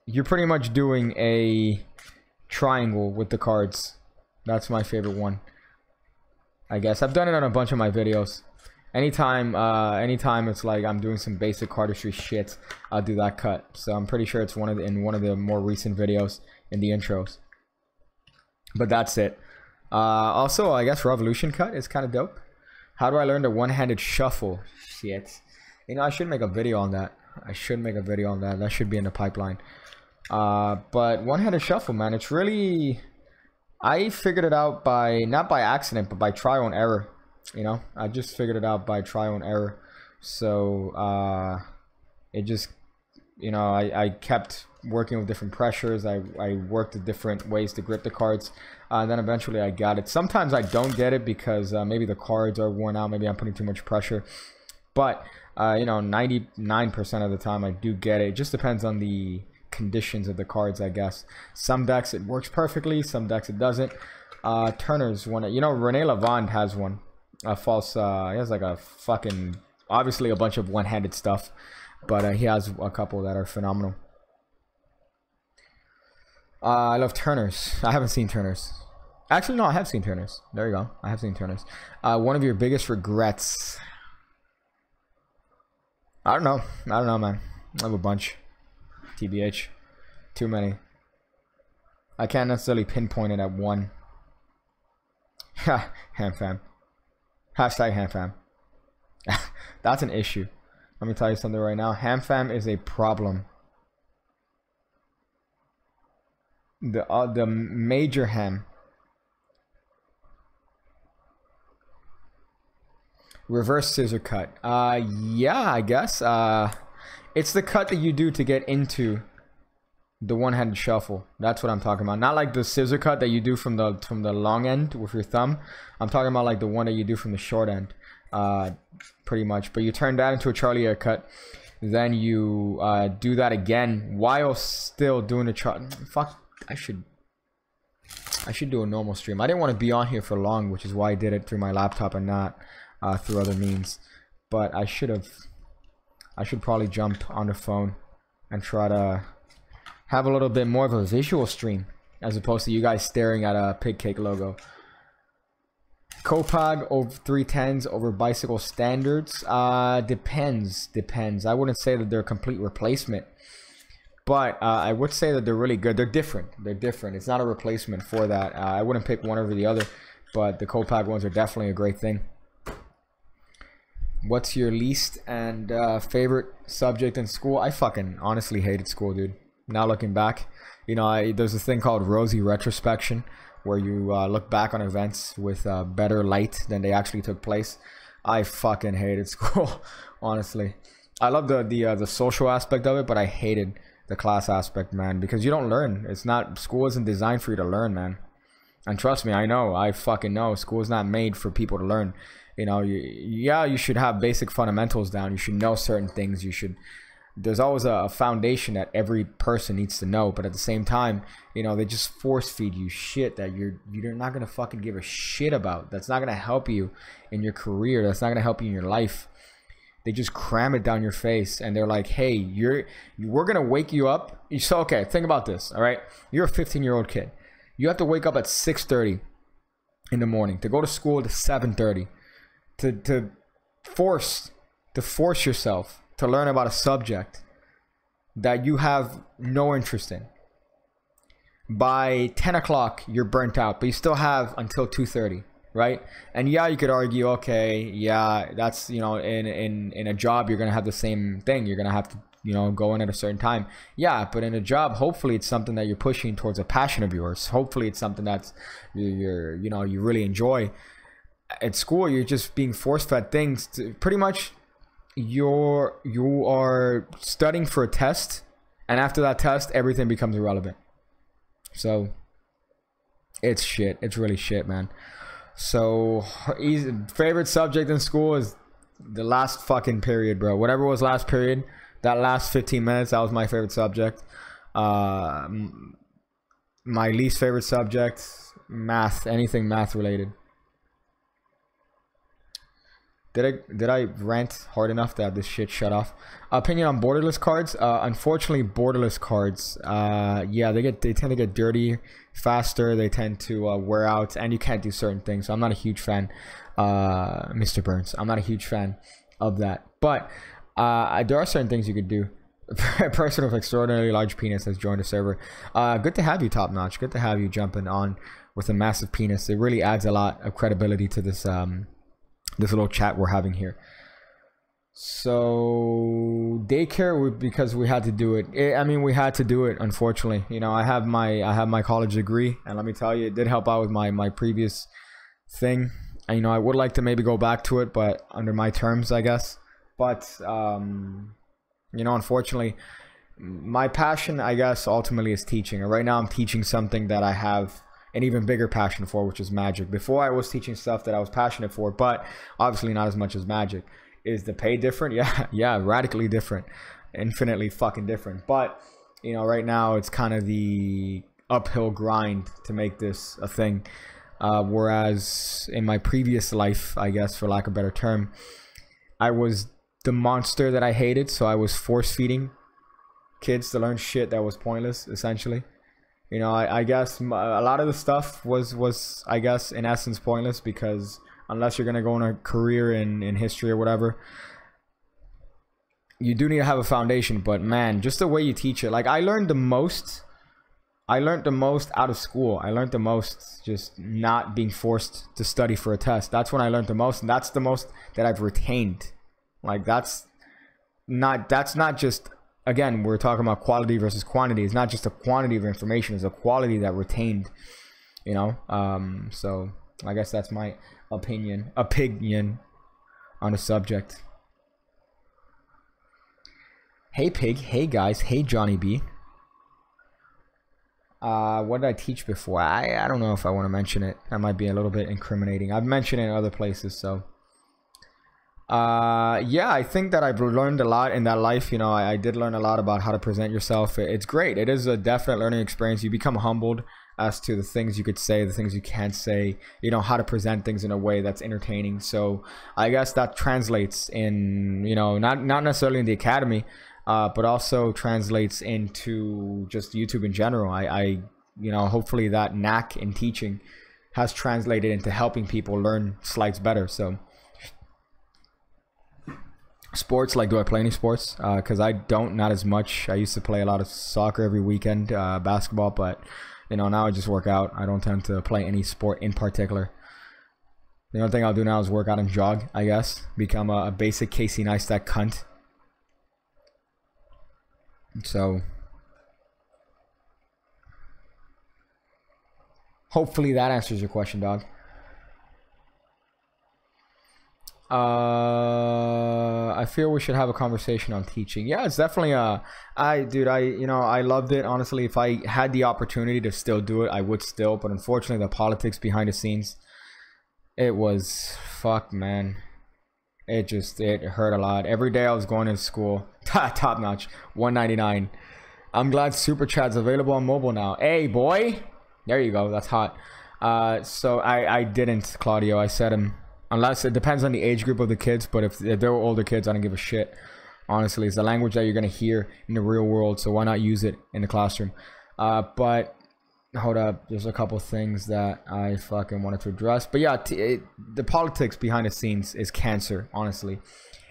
You're pretty much doing a triangle with the cards. That's my favorite one. I guess I've done it on a bunch of my videos. Anytime it's like I'm doing some basic cardistry shit, I'll do that cut. So I'm pretty sure it's in one of the more recent videos in the intros. But that's it. Also, I guess Revolution cut is kind of dope. How do I learn the one-handed shuffle? Shit. You know, I should make a video on that. I should make a video on that. That should be in the pipeline. But one-handed shuffle, man, it's really... I figured it out by, not by accident, but by trial and error. You know, I just figured it out by trial and error. So, it just, you know, I kept working with different pressures. I worked at different ways to grip the cards. And then eventually I got it. Sometimes I don't get it because maybe the cards are worn out. Maybe I'm putting too much pressure. But, you know, 99% of the time I do get it. It just depends on the conditions of the cards, I guess. Some decks it works perfectly. Some decks it doesn't. Turner's one. You know, Rene Lavande has one. A false, he has like a fucking, obviously a bunch of one-handed stuff, but he has a couple that are phenomenal. I love Turner's. I haven't seen Turner's. Actually, no, I have seen Turner's. There you go. I have seen Turner's. One of your biggest regrets. I don't know, man. I have a bunch. TBH. Too many. I can't necessarily pinpoint it at one. Ha, ham fam. Hashtag ham fam. That's an issue. Let me tell you something right now. Ham fam is a problem. The major ham. Reverse scissor cut. Yeah, I guess. It's the cut that you do to get into the one-handed shuffle. That's what I'm talking about. Not like the scissor cut that you do from the long end with your thumb. I'm talking about like the one that you do from the short end, pretty much. But you turn that into a Charlie cut. Then you do that again while still doing a fuck. I should do a normal stream. I didn't want to be on here for long, which is why I did it through my laptop and not through other means. But I should probably jump on the phone and try to have a little bit more of a visual stream as opposed to you guys staring at a pig cake logo. Copag over 310s over bicycle standards. Depends. I wouldn't say that they're a complete replacement, but I would say that they're really good. They're different. It's not a replacement for that. I wouldn't pick one over the other, but the Copag ones are definitely a great thing. What's your least and favorite subject in school? I fucking honestly hated school, dude. Now looking back, you know, there's a thing called rosy retrospection where you look back on events with better light than they actually took place. I fucking hated school, honestly. I love the social aspect of it, but I hated the class aspect, man, because you don't learn. School isn't designed for you to learn, man. And trust me, I fucking know school is not made for people to learn. You know, you should have basic fundamentals down. You should know certain things. There's always a foundation that every person needs to know, but at the same time, you know, they just force feed you shit that you're not gonna fucking give a shit about. That's not gonna help you in your career. That's not gonna help you in your life. They just cram it down your face, and they're like, hey, we're gonna wake you up. So okay, think about this. All right, you're a 15-year-old kid. You have to wake up at 6:30 in the morning to go to school at 7:30 to force yourself to learn about a subject that you have no interest in. By 10 o'clock, you're burnt out, but you still have until 2:30, right? And yeah, you could argue, okay, yeah, that's, you know, in a job, you're going to have the same thing. You're going to have to, you know, go in at a certain time. Yeah, but in a job, hopefully it's something that you're pushing towards a passion of yours. Hopefully it's something that's, you know, you really enjoy. At school, you're just being force-fed things to, pretty much. You are studying for a test, and after that test, everything becomes irrelevant. So it's shit. It's really shit, man. So favorite subject in school is the last fucking period, bro. Whatever was last period, that last 15 minutes, that was my favorite subject. My least favorite subject, math. Anything math related. Did I rant hard enough to have this shit shut off? Opinion on borderless cards. Unfortunately, borderless cards, yeah, they tend to get dirty faster. They tend to wear out, and you can't do certain things. So I'm not a huge fan, Mr. Burns. I'm not a huge fan of that. But there are certain things you could do. A person with extraordinarily large penis has joined the server. Good to have you, Top Notch. Good to have you jumping on with a massive penis. It really adds a lot of credibility to this this little chat we're having here. So daycare, because we had to do it. I mean, we had to do it. Unfortunately, you know, I have my college degree, and let me tell you, it did help out with my previous thing. And, you know, I would like to maybe go back to it, but under my terms, I guess. But you know, unfortunately, my passion, I guess, ultimately is teaching. And right now I'm teaching something that I have an even bigger passion for, which is magic. Before, I was teaching stuff that I was passionate for, but obviously not as much as magic. Is the pay different? Yeah, radically different. Infinitely fucking different. But, you know, right now it's kind of the uphill grind to make this a thing. Whereas in my previous life, I guess, for lack of a better term, I was the monster that I hated, so I was force feeding kids to learn shit that was pointless, essentially. You know, I guess a lot of the stuff was I guess in essence pointless, because unless you're gonna go on a career in history or whatever, you do need to have a foundation. But man, just the way you teach it, like I learned the most out of school. I learned the most just not being forced to study for a test. That's when I learned the most, and that's the most that I've retained. Like that's not just, again, we're talking about quality versus quantity. It's not just a quantity of information, it's a quality that retained, you know. So I guess that's my opinion on the subject. Hey Pig, hey guys, hey Johnny B. What did I teach before? I don't know if I want to mention it. That might be a little bit incriminating. I've mentioned it in other places, so yeah, I think that I've learned a lot in that life. You know, I did learn a lot about how to present yourself. It's great. It is a definite learning experience. You become humbled as to the things you could say, the things you can't say, you know, how to present things in a way that's entertaining. So I guess that translates in, you know, not necessarily in the academy, but also translates into just YouTube in general. I you know, hopefully that knack in teaching has translated into helping people learn slides better. So sports, like, do I play any sports? Because I don't, not as much. I used to play a lot of soccer every weekend, basketball, but you know, now I just work out. I don't tend to play any sport in particular. The only thing I'll do now is work out and jog, I guess. Become a basic Casey Neistat cunt. So hopefully that answers your question, dog. I feel we should have a conversation on teaching. Yeah, it's definitely you know, I loved it. Honestly, if I had the opportunity to still do it, I would still, but unfortunately the politics behind the scenes, it was fuck, man. It hurt a lot. Every day I was going to school. Top Notch, 199. I'm glad Super Chat's available on mobile now. Hey boy, there you go, that's hot. So I didn't, Claudio. I said him. Unless it depends on the age group of the kids, but if they're older kids, I don't give a shit. Honestly, it's the language that you're gonna hear in the real world, so why not use it in the classroom? But hold up, there's a couple things that I fucking wanted to address. But yeah, the politics behind the scenes is cancer. Honestly,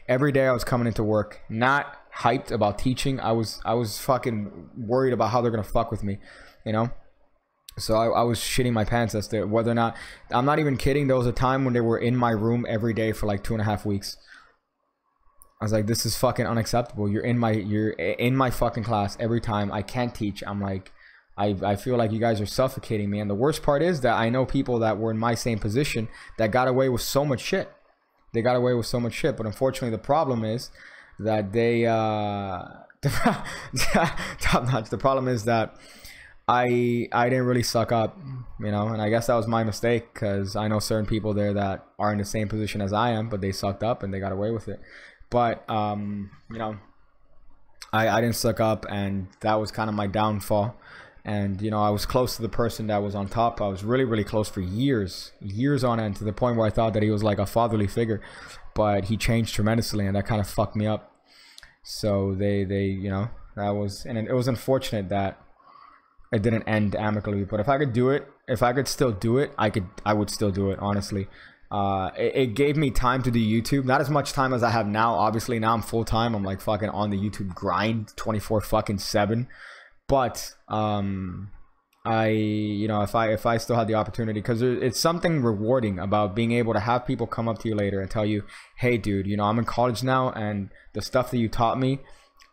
every day I was coming into work not hyped about teaching. I was fucking worried about how they're gonna fuck with me, you know. So I was shitting my pants as to whether or not, I'm not even kidding, there was a time when they were in my room every day for like 2.5 weeks. I was like, this is fucking unacceptable. You're in my fucking class every time. I can't teach. I'm like, I feel like you guys are suffocating me. And the worst part is that I know people that were in my same position that got away with so much shit. They got away with so much shit. But unfortunately, the problem is that they top notch. The problem is that I didn't really suck up, you know, and I guess that was my mistake, because I know certain people there that are in the same position as I am, but they sucked up and they got away with it. But you know, I didn't suck up, and that was kind of my downfall. And, you know, I was close to the person that was on top. I was really, really close for years on end, to the point where I thought that he was like a fatherly figure. But he changed tremendously, and that kind of fucked me up. So they you know, that was, and it was unfortunate that it didn't end amicably. But if I could do it, if I could still do it, I would still do it, honestly. It gave me time to do YouTube. Not as much time as I have now. Obviously, now I'm full time. I'm like fucking on the YouTube grind 24/7. But you know, if I still had the opportunity, because it's something rewarding about being able to have people come up to you later and tell you, hey dude, you know, I'm in college now, and the stuff that you taught me,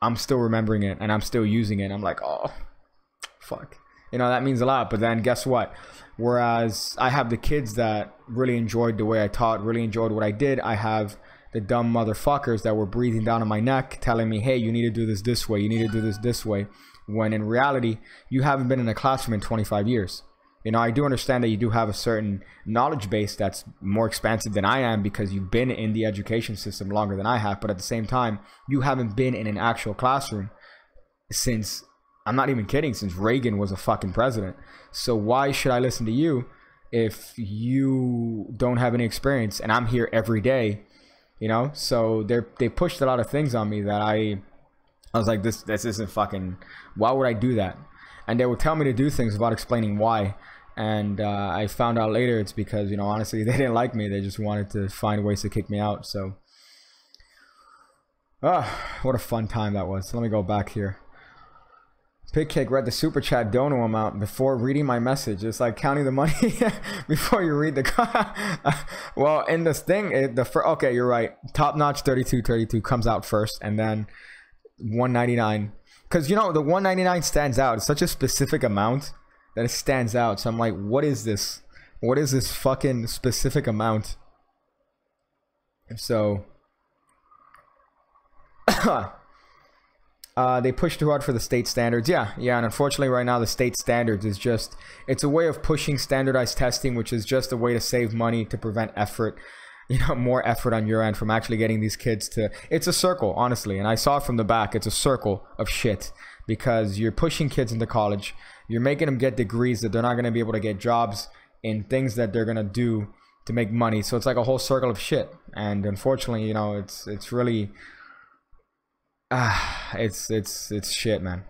I'm still remembering it and I'm still using it. And I'm like, oh fuck, you know, that means a lot. But then guess what? Whereas I have the kids that really enjoyed the way I taught, really enjoyed what I did, I have the dumb motherfuckers that were breathing down on my neck telling me, hey, you need to do this way, you need to do this way, when in reality you haven't been in a classroom in 25 years. You know, I do understand that you do have a certain knowledge base that's more expansive than I am, because you've been in the education system longer than I have, but at the same time, you haven't been in an actual classroom since, I'm not even kidding, since Reagan was a fucking president. So why should I listen to you if you don't have any experience? And I'm here every day, you know? So they pushed a lot of things on me that I was like, this isn't fucking, why would I do that? And they would tell me to do things without explaining why. And I found out later it's because, you know, honestly, they didn't like me. They just wanted to find ways to kick me out. So, what a fun time that was. Let me go back here. Pig Cake read the super chat dono amount before reading my message. It's like counting the money before you read the well, in this thing, okay, you're right. Top notch 32 comes out first, and then 199, because you know the 199 stands out. It's such a specific amount that it stands out. So I'm like, what is this fucking specific amount? So they push too hard for the state standards. Yeah, and unfortunately right now the state standards is just, it's a way of pushing standardized testing, which is just a way to save money, to prevent effort, you know, more effort on your end from actually getting these kids to, it's a circle, honestly. And I saw it from the back. It's a circle of shit, because you're pushing kids into college, you're making them get degrees that they're not going to be able to get jobs in things that they're going to do to make money. So it's like a whole circle of shit. And unfortunately, you know, it's really it's shit, man.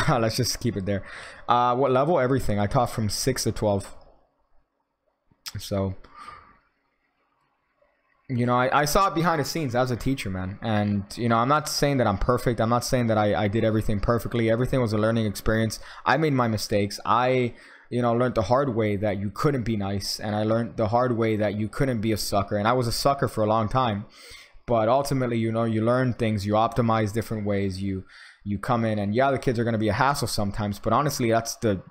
Let's just keep it there. What level? Everything. I taught from 6 to 12. So, you know, I saw it behind the scenes as a teacher, man. And, you know, I'm not saying that I'm perfect. I'm not saying that I did everything perfectly. Everything was a learning experience. I made my mistakes. I, you know, learned the hard way that you couldn't be nice. And I learned the hard way that you couldn't be a sucker. And I was a sucker for a long time. But ultimately, you know, you learn things, you optimize different ways, you come in, and yeah, the kids are going to be a hassle sometimes, but honestly, that's the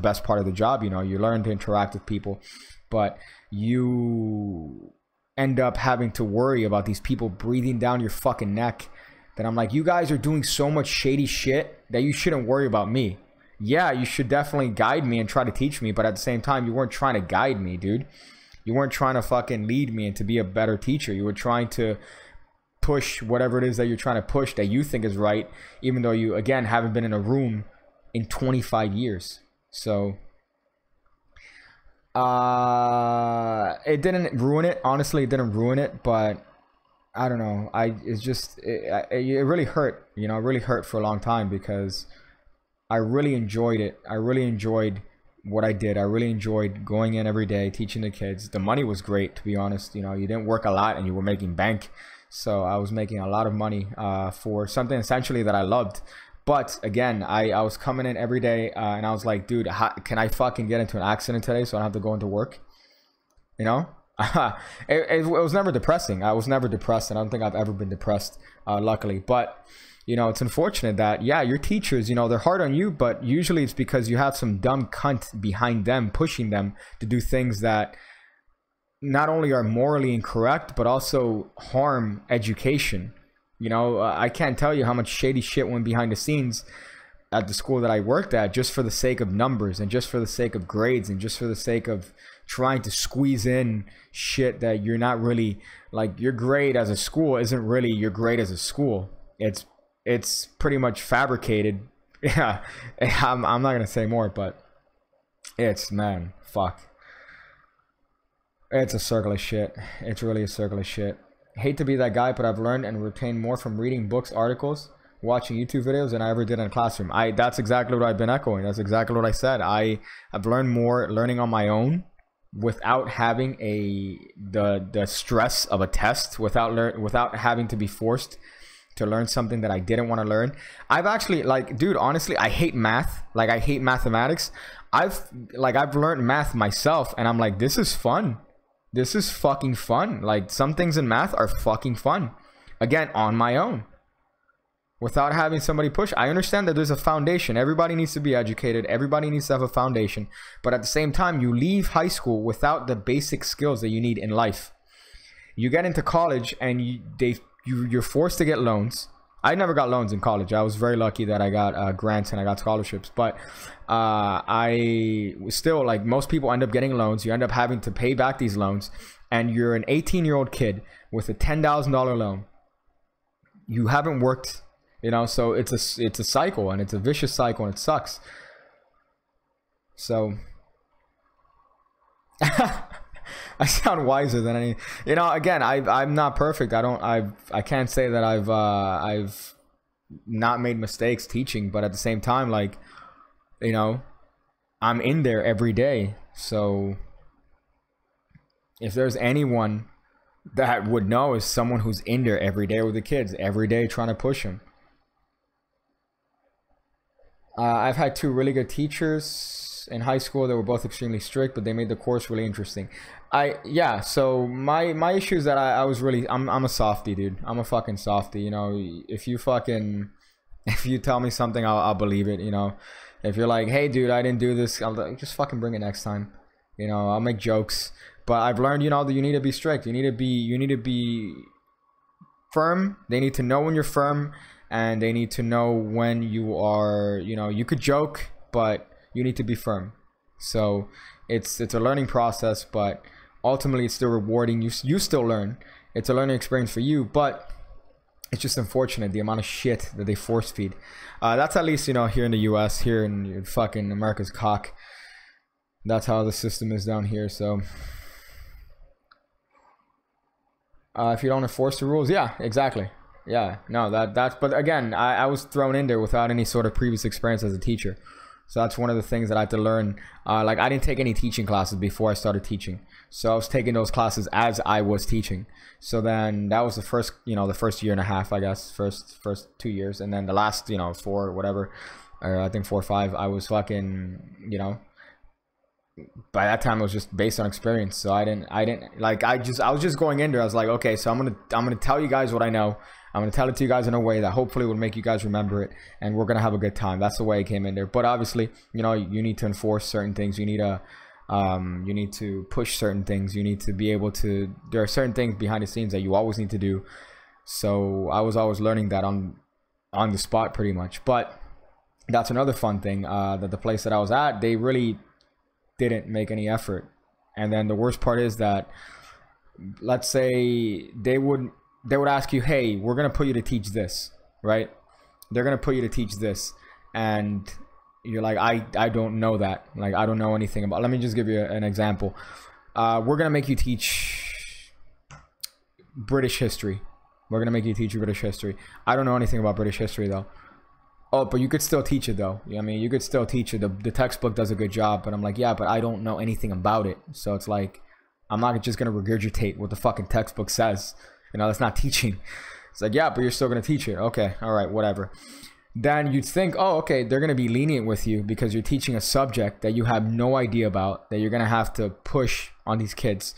best part of the job. You know, you learn to interact with people, but you end up having to worry about these people breathing down your fucking neck. That I'm like, you guys are doing so much shady shit that you shouldn't worry about me. Yeah, you should definitely guide me and try to teach me, but at the same time, you weren't trying to guide me, dude. You weren't trying to fucking lead me and to be a better teacher. You were trying to push whatever it is that you're trying to push that you think is right, even though you, again, haven't been in a room in 25 years. So it didn't ruin it. Honestly, it didn't ruin it, but I don't know. It really hurt, you know, it really hurt for a long time, because I really enjoyed it. I really enjoyed what I did. I really enjoyed going in every day, teaching the kids. The money was great, to be honest. You know, you didn't work a lot and you were making bank. So I was making a lot of money for something essentially that I loved. But again, I was coming in every day and I was like, dude, can I fucking get into an accident today so I don't have to go into work? You know? It was never depressing. I was never depressed, and I don't think I've ever been depressed, luckily. But, you know, it's unfortunate that, yeah, your teachers, you know, they're hard on you, but usually it's because you have some dumb cunt behind them pushing them to do things that not only are morally incorrect, but also harm education. You know, I can't tell you how much shady shit went behind the scenes at the school that I worked at, just for the sake of numbers and just for the sake of grades and just for the sake of trying to squeeze in shit that you're not really, like, your grade as a school isn't really your grade as a school. It's pretty much fabricated Yeah, I'm not gonna say more, but it's, man, fuck. It's a circle of shit. It's really a circle of shit. Hate to be that guy, but I've learned and retained more from reading books, articles, watching YouTube videos than I ever did in a classroom. That's exactly what I've been echoing. That's exactly what I said. I've learned more learning on my own without having the stress of a test, without having to be forced to learn something that I didn't want to learn. I've actually, like, dude, honestly, I hate math. Like, I hate mathematics. I've learned math myself, and I'm like, this is fun. This is fucking fun. Like, some things in math are fucking fun. Again, on my own, without having somebody push. I understand that there's a foundation. Everybody needs to be educated. Everybody needs to have a foundation. But at the same time, you leave high school without the basic skills that you need in life. You get into college and you're forced to get loans. I never got loans in college. I was very lucky that I got grants and I got scholarships. But I was still, like, most people end up getting loans. You end up having to pay back these loans. And you're an 18-year-old kid with a $10,000 loan. You haven't worked, you know, so it's a cycle, and it's a vicious cycle, and it sucks. So I sound wiser than any, you know. Again, I'm not perfect. I can't say that I've not made mistakes teaching, but at the same time, like, you know, I'm in there every day. So if there's anyone that would know, is someone who's in there every day with the kids, every day trying to push them. I've had two really good teachers in high school that were both extremely strict, but they made the course really interesting. Yeah, so my issue is that I'm a softie, dude. I'm a fucking softie, you know. If you tell me something, I'll believe it, you know. If you're like, hey dude, I didn't do this, I'll just fucking bring it next time. You know, I'll make jokes. But I've learned, you know, that you need to be strict. You need to be firm. They need to know when you're firm, and they need to know when you are, you know, you could joke, but you need to be firm. So it's a learning process, but ultimately it's still rewarding. You still learn. It's a learning experience for you, but it's just unfortunate the amount of shit that they force feed. That's at least, you know, here in the US, here in fucking America's cock. That's how the system is down here. So if you don't enforce the rules, yeah, exactly. Yeah, no, that's, but again, I was thrown in there without any sort of previous experience as a teacher. So that's one of the things that I had to learn. Like, I didn't take any teaching classes before I started teaching. So I was taking those classes as I was teaching. So then that was the first, you know, the first year and a half, I guess, first 2 years. And then the last, you know, 4 or whatever, or I think 4 or 5, I was fucking, you know, by that time it was just based on experience. So I didn't like, I was just going in there. I was like, okay, so I'm gonna tell you guys what I know. I'm going to tell it to you guys in a way that hopefully will make you guys remember it, and we're going to have a good time. That's the way I came in there. But obviously, you know, you need to enforce certain things. You need to push certain things. You need to be able to, there are certain things behind the scenes that you always need to do. So I was always learning that on the spot pretty much. But that's another fun thing, that the place that I was at, they really didn't make any effort. And then the worst part is that, let's say they would ask you, hey, we're going to put you to teach this, right? They're going to put you to teach this. And you're like, I don't know that. Like, I don't know anything about, let me just give you an example. We're going to make you teach British history. We're going to make you teach British history. I don't know anything about British history though. Oh, but you could still teach it though. I mean, you could still teach it. The textbook does a good job, but I'm like, yeah, but I don't know anything about it. So it's like, I'm not just going to regurgitate what the fucking textbook says. You know, that's not teaching. It's like, yeah, but you're still going to teach it. Okay, all right, whatever. Then you'd think, oh, okay, they're going to be lenient with you because you're teaching a subject that you have no idea about, that you're going to have to push on these kids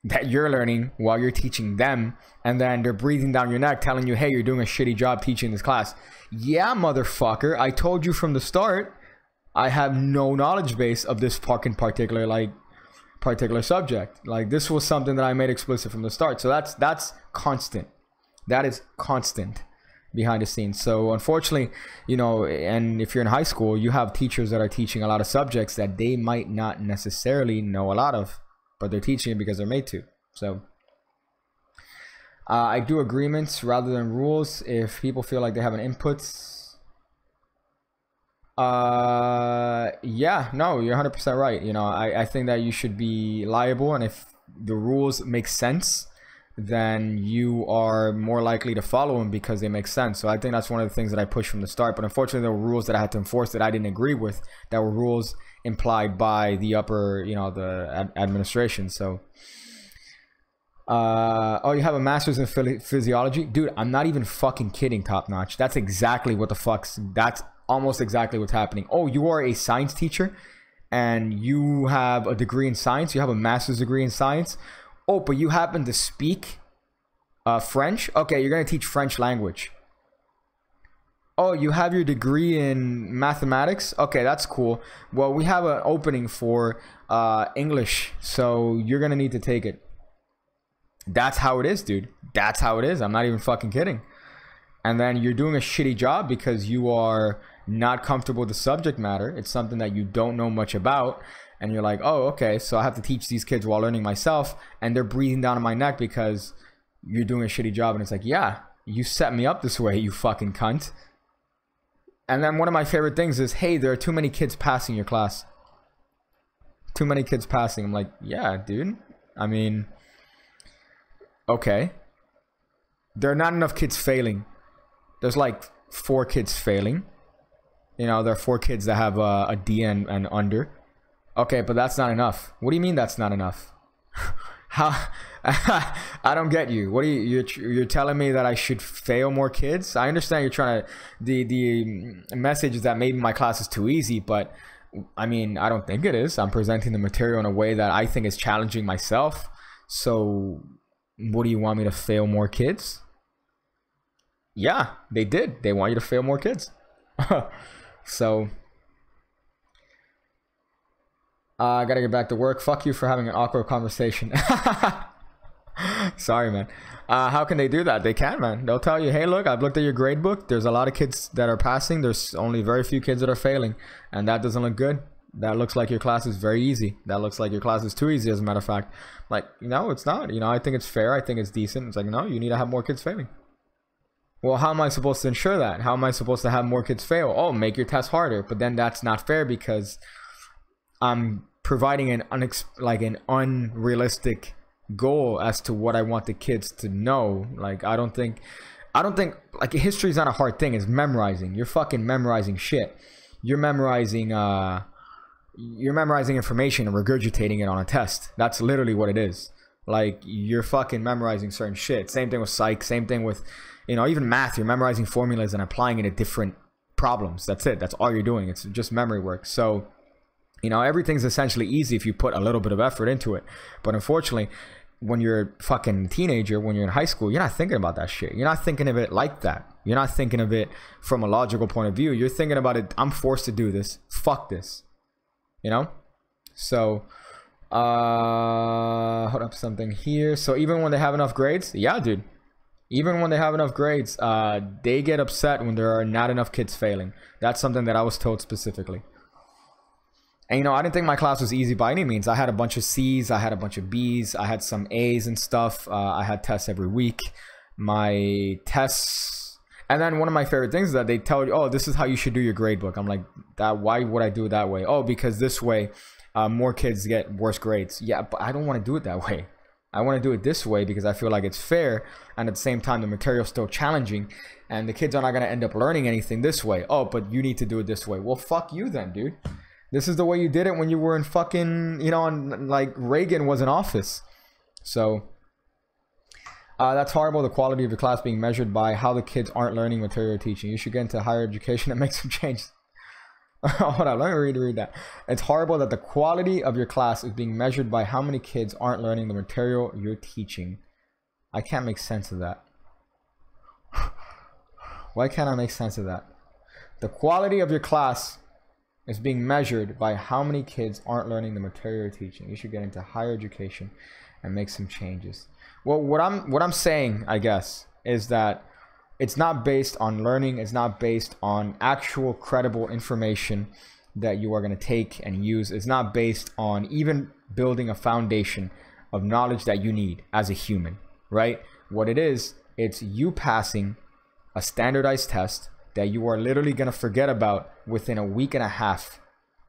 that you're learning while you're teaching them. And then they're breathing down your neck telling you, hey, you're doing a shitty job teaching this class. Yeah, motherfucker, I told you from the start, I have no knowledge base of this fucking particular subject. Like, this was something that I made explicit from the start. So that's constant. That is constant behind the scenes. So unfortunately, you know, and if you're in high school, you have teachers that are teaching a lot of subjects that they might not necessarily know a lot of, but they're teaching it because they're made to. So I do agreements rather than rules. If people feel like they have an input, Yeah, no, you're 100% right. You know, I think that you should be liable, and if the rules make sense, then you are more likely to follow them because they make sense. So I think that's one of the things that I pushed from the start. But unfortunately, there were rules that I had to enforce that I didn't agree with, that were rules implied by the upper, you know, the administration. So oh, you have a master's in physiology? Dude, I'm not even fucking kidding, Top Notch. That's exactly what the fuck's, that's almost exactly what's happening. Oh, you are a science teacher and you have a degree in science. You have a master's degree in science. Oh, but you happen to speak French? Okay, you're going to teach French language. Oh, you have your degree in mathematics? Okay, that's cool. Well, we have an opening for English, so you're going to need to take it. That's how it is, dude. That's how it is. I'm not even fucking kidding. And then you're doing a shitty job because you are not comfortable with the subject matter. It's something that you don't know much about. And you're like, oh, okay, so I have to teach these kids while learning myself. And they're breathing down on my neck because you're doing a shitty job. And it's like, yeah, you set me up this way, you fucking cunt. And then one of my favorite things is, hey, there are too many kids passing your class. Too many kids passing. I'm like, yeah, dude. I mean, okay. There are not enough kids failing. There's like 4 kids failing. You know, there are 4 kids that have a D and under. Okay, but that's not enough. What do you mean that's not enough? How? I don't get you. What are you're telling me that I should fail more kids? I understand you're trying to, the message is that maybe my class is too easy, but I mean, I don't think it is. I'm presenting the material in a way that I think is challenging myself. So what do you want me to fail more kids? Yeah, they did. They want you to fail more kids. So I gotta get back to work. Fuck you for having an awkward conversation. Sorry, man. How can they do that? They can, man. They'll tell you, hey, look, I've looked at your grade book. There's a lot of kids that are passing. There's only very few kids that are failing. And that doesn't look good. That looks like your class is very easy. That looks like your class is too easy, as a matter of fact. Like, no, it's not. You know, I think it's fair. I think it's decent. It's like, no, you need to have more kids failing. Well, how am I supposed to ensure that? How am I supposed to have more kids fail? Oh, make your test harder. But then that's not fair because I'm providing an unrealistic goal as to what I want the kids to know. Like, I don't think like history is not a hard thing. It's memorizing. You're fucking memorizing shit. You're memorizing information and regurgitating it on a test. That's literally what it is. Like, you're fucking memorizing certain shit. Same thing with psych, same thing with, you know, even math. You're memorizing formulas and applying it to different problems. That's it. That's all you're doing. It's just memory work. So, you know, everything's essentially easy if you put a little bit of effort into it. But unfortunately, when you're a fucking teenager, when you're in high school, you're not thinking about that shit. You're not thinking of it like that. You're not thinking of it from a logical point of view. You're thinking about it, I'm forced to do this. Fuck this. You know? So, hold up something here. So even when they have enough grades, yeah, dude. Even when they have enough grades, they get upset when there are not enough kids failing. That's something that I was told specifically. And, you know, I didn't think my class was easy by any means. I had a bunch of C's. I had a bunch of B's. I had some A's and stuff. I had tests every week. My tests... And then one of my favorite things is that they tell you, oh, this is how you should do your grade book. I'm like, why would I do it that way? Oh, because this way, more kids get worse grades. Yeah, but I don't want to do it that way. I want to do it this way because I feel like it's fair. And at the same time, the material's still challenging. And the kids are not going to end up learning anything this way. Oh, but you need to do it this way. Well, fuck you then, dude. This is the way you did it when you were in fucking, you know, like Reagan was in office. So, that's horrible. The quality of your class being measured by how the kids aren't learning material you're teaching. You should get into higher education and make some changes. Hold on, let me read that. It's horrible that the quality of your class is being measured by how many kids aren't learning the material you're teaching. I can't make sense of that. Why can't I make sense of that? The quality of your class is being measured by how many kids aren't learning the material you're teaching. You should get into higher education and make some changes. Well, what I'm saying, I guess, is that it's not based on learning. It's not based on actual credible information that you are going to take and use. It's not based on even building a foundation of knowledge that you need as a human, right? What it is, it's you passing a standardized test that you are literally going to forget about within a week and a half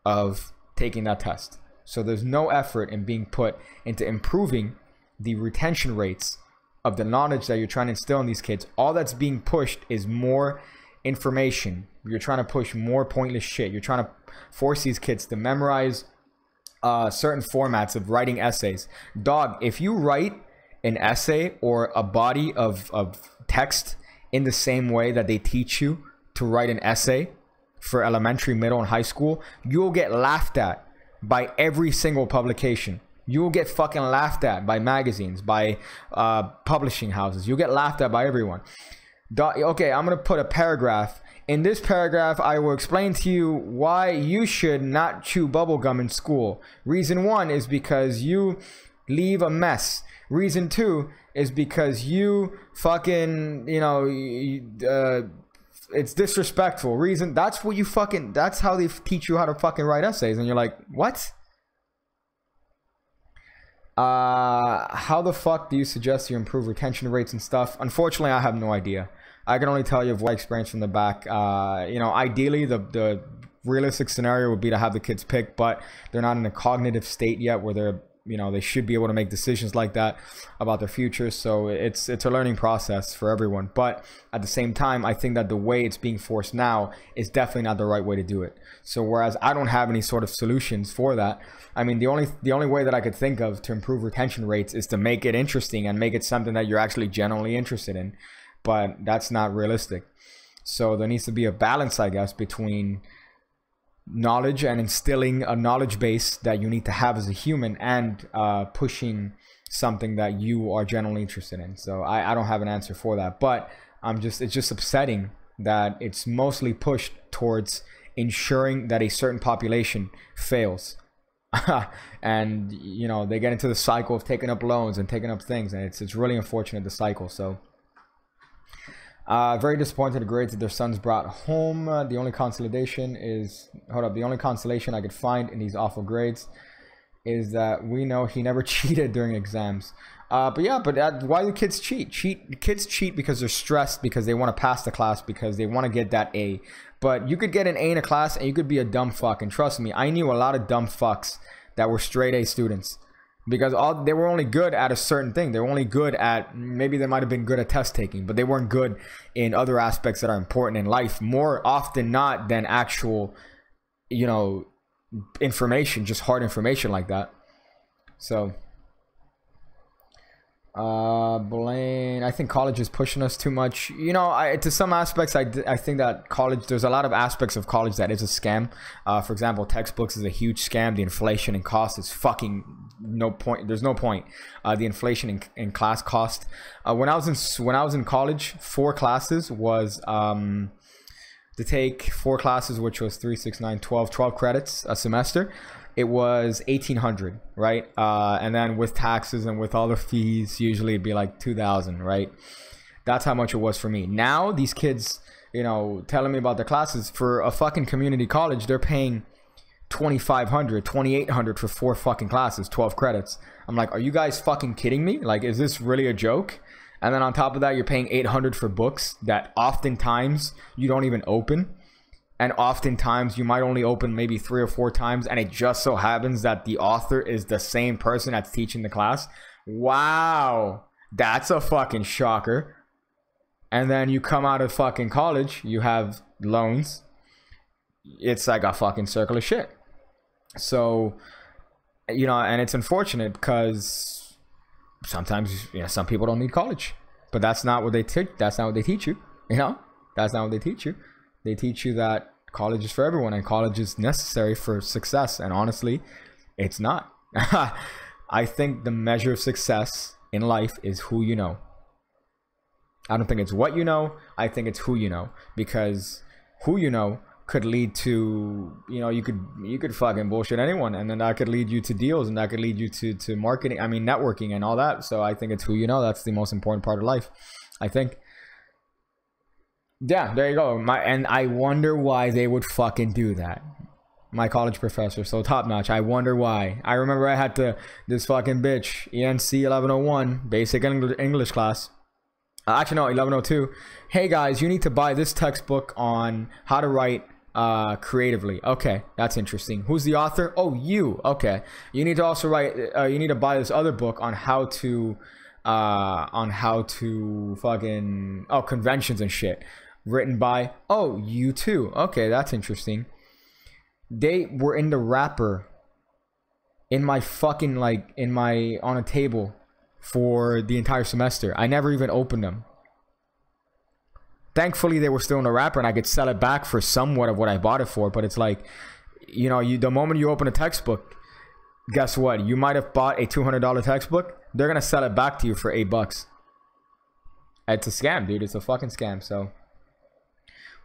of taking that test. So there's no effort in being put into improving the retention rates of the knowledge that you're trying to instill in these kids. All that's being pushed is more information. You're trying to push more pointless shit. You're trying to force these kids to memorize certain formats of writing essays. Dog, if you write an essay or a body of text in the same way that they teach you to write an essay for elementary, middle, and high school, you'll get laughed at by every single publication. You will get fucking laughed at by magazines, by publishing houses. You'll get laughed at by everyone. Okay, I'm going to put a paragraph. In this paragraph, I will explain to you why you should not chew bubblegum in school. Reason 1 is because you leave a mess. Reason 2 is because you fucking, you know, it's disrespectful. Reason, that's what you fucking, that's how they teach you how to fucking write essays. And you're like, what? How the fuck do you suggest you improve retention rates and stuff? Unfortunately, I have no idea. I can only tell you of what I experienced from the back. You know, ideally, the realistic scenario would be to have the kids pick, but they're not in a cognitive state yet where they're, you know, they should be able to make decisions like that about their future. So it's a learning process for everyone. But at the same time, I think that the way it's being forced now is definitely not the right way to do it. So whereas I don't have any sort of solutions for that, I mean, the only way that I could think of to improve retention rates is to make it interesting and make it something that you're actually genuinely interested in. But that's not realistic. So there needs to be a balance, I guess, between knowledge and instilling a knowledge base that you need to have as a human and pushing something that you are genuinely interested in. So I don't have an answer for that, but it's just upsetting that it's mostly pushed towards ensuring that a certain population fails. And you know, they get into the cycle of taking up loans and taking up things, and it's really unfortunate, the cycle. So very disappointed the grades that their sons brought home. The only consolation is, the only consolation I could find in these awful grades is that we know he never cheated during exams. But yeah, why do kids cheat? Kids cheat because they're stressed, because they want to pass the class, because they want to get that A. But you could get an A in a class and you could be a dumb fuck. And trust me, I knew a lot of dumb fucks that were straight A students. Because they were only good at a certain thing. They were only good at, maybe they might have been good at test taking, but they weren't good in other aspects that are important in life, more often not than actual, you know, information, just hard information like that. So Blaine, I think college is pushing us too much. You know, to some aspects, I think that college, there's a lot of aspects of college that is a scam. For example, textbooks is a huge scam. The inflation in cost is fucking no point. There's no point. The inflation in class cost. When I was in college, 4 classes was to take 4 classes, which was 3, 6, 9, 12 credits a semester. It was $1,800, right? And then with taxes and with all the fees, usually it'd be like $2,000, right? That's how much it was for me. Now these kids, you know, telling me about their classes for a fucking community college, they're paying $2,500, $2,800 for 4 fucking classes, 12 credits. I'm like, are you guys fucking kidding me? Like, is this really a joke? And then on top of that, you're paying $800 for books that oftentimes you don't even open. And oftentimes you might only open maybe 3 or 4 times, and it just so happens that the author is the same person that's teaching the class. Wow, that's a fucking shocker. And then you come out of fucking college, you have loans. It's like a fucking circle of shit. So, you know, and it's unfortunate because sometimes, you know, some people don't need college, but that's not what they teach. That's not what they teach you. You know, that's not what they teach you. They teach you that college is for everyone and college is necessary for success. And honestly, it's not. I think the measure of success in life is who you know. I don't think it's what you know. I think it's who you know, because who you know could lead to, you know, you could fucking bullshit anyone, and then that could lead you to deals, and that could lead you to marketing, I mean networking and all that. So I think it's who you know. That's the most important part of life, I think. Yeah, there you go. And I wonder why they would fucking do that. My college professor, so top notch. I wonder why. I remember I had this fucking bitch, ENC 1101, basic English class. Actually, no, 1102. Hey guys, you need to buy this textbook on how to write creatively. Okay, that's interesting. Who's the author? Oh, you. Okay, you need to also write. You need to buy this other book on how to fucking conventions and shit. Written by you too. Okay, that's interesting. They were in the wrapper in my fucking on a table for the entire semester. I never even opened them. Thankfully they were still in the wrapper and I could sell it back for somewhat of what I bought it for. But it's like, you know, the moment you open a textbook, guess what? You might have bought a $200 textbook. They're gonna sell it back to you for $8. It's a scam, dude. It's a fucking scam. So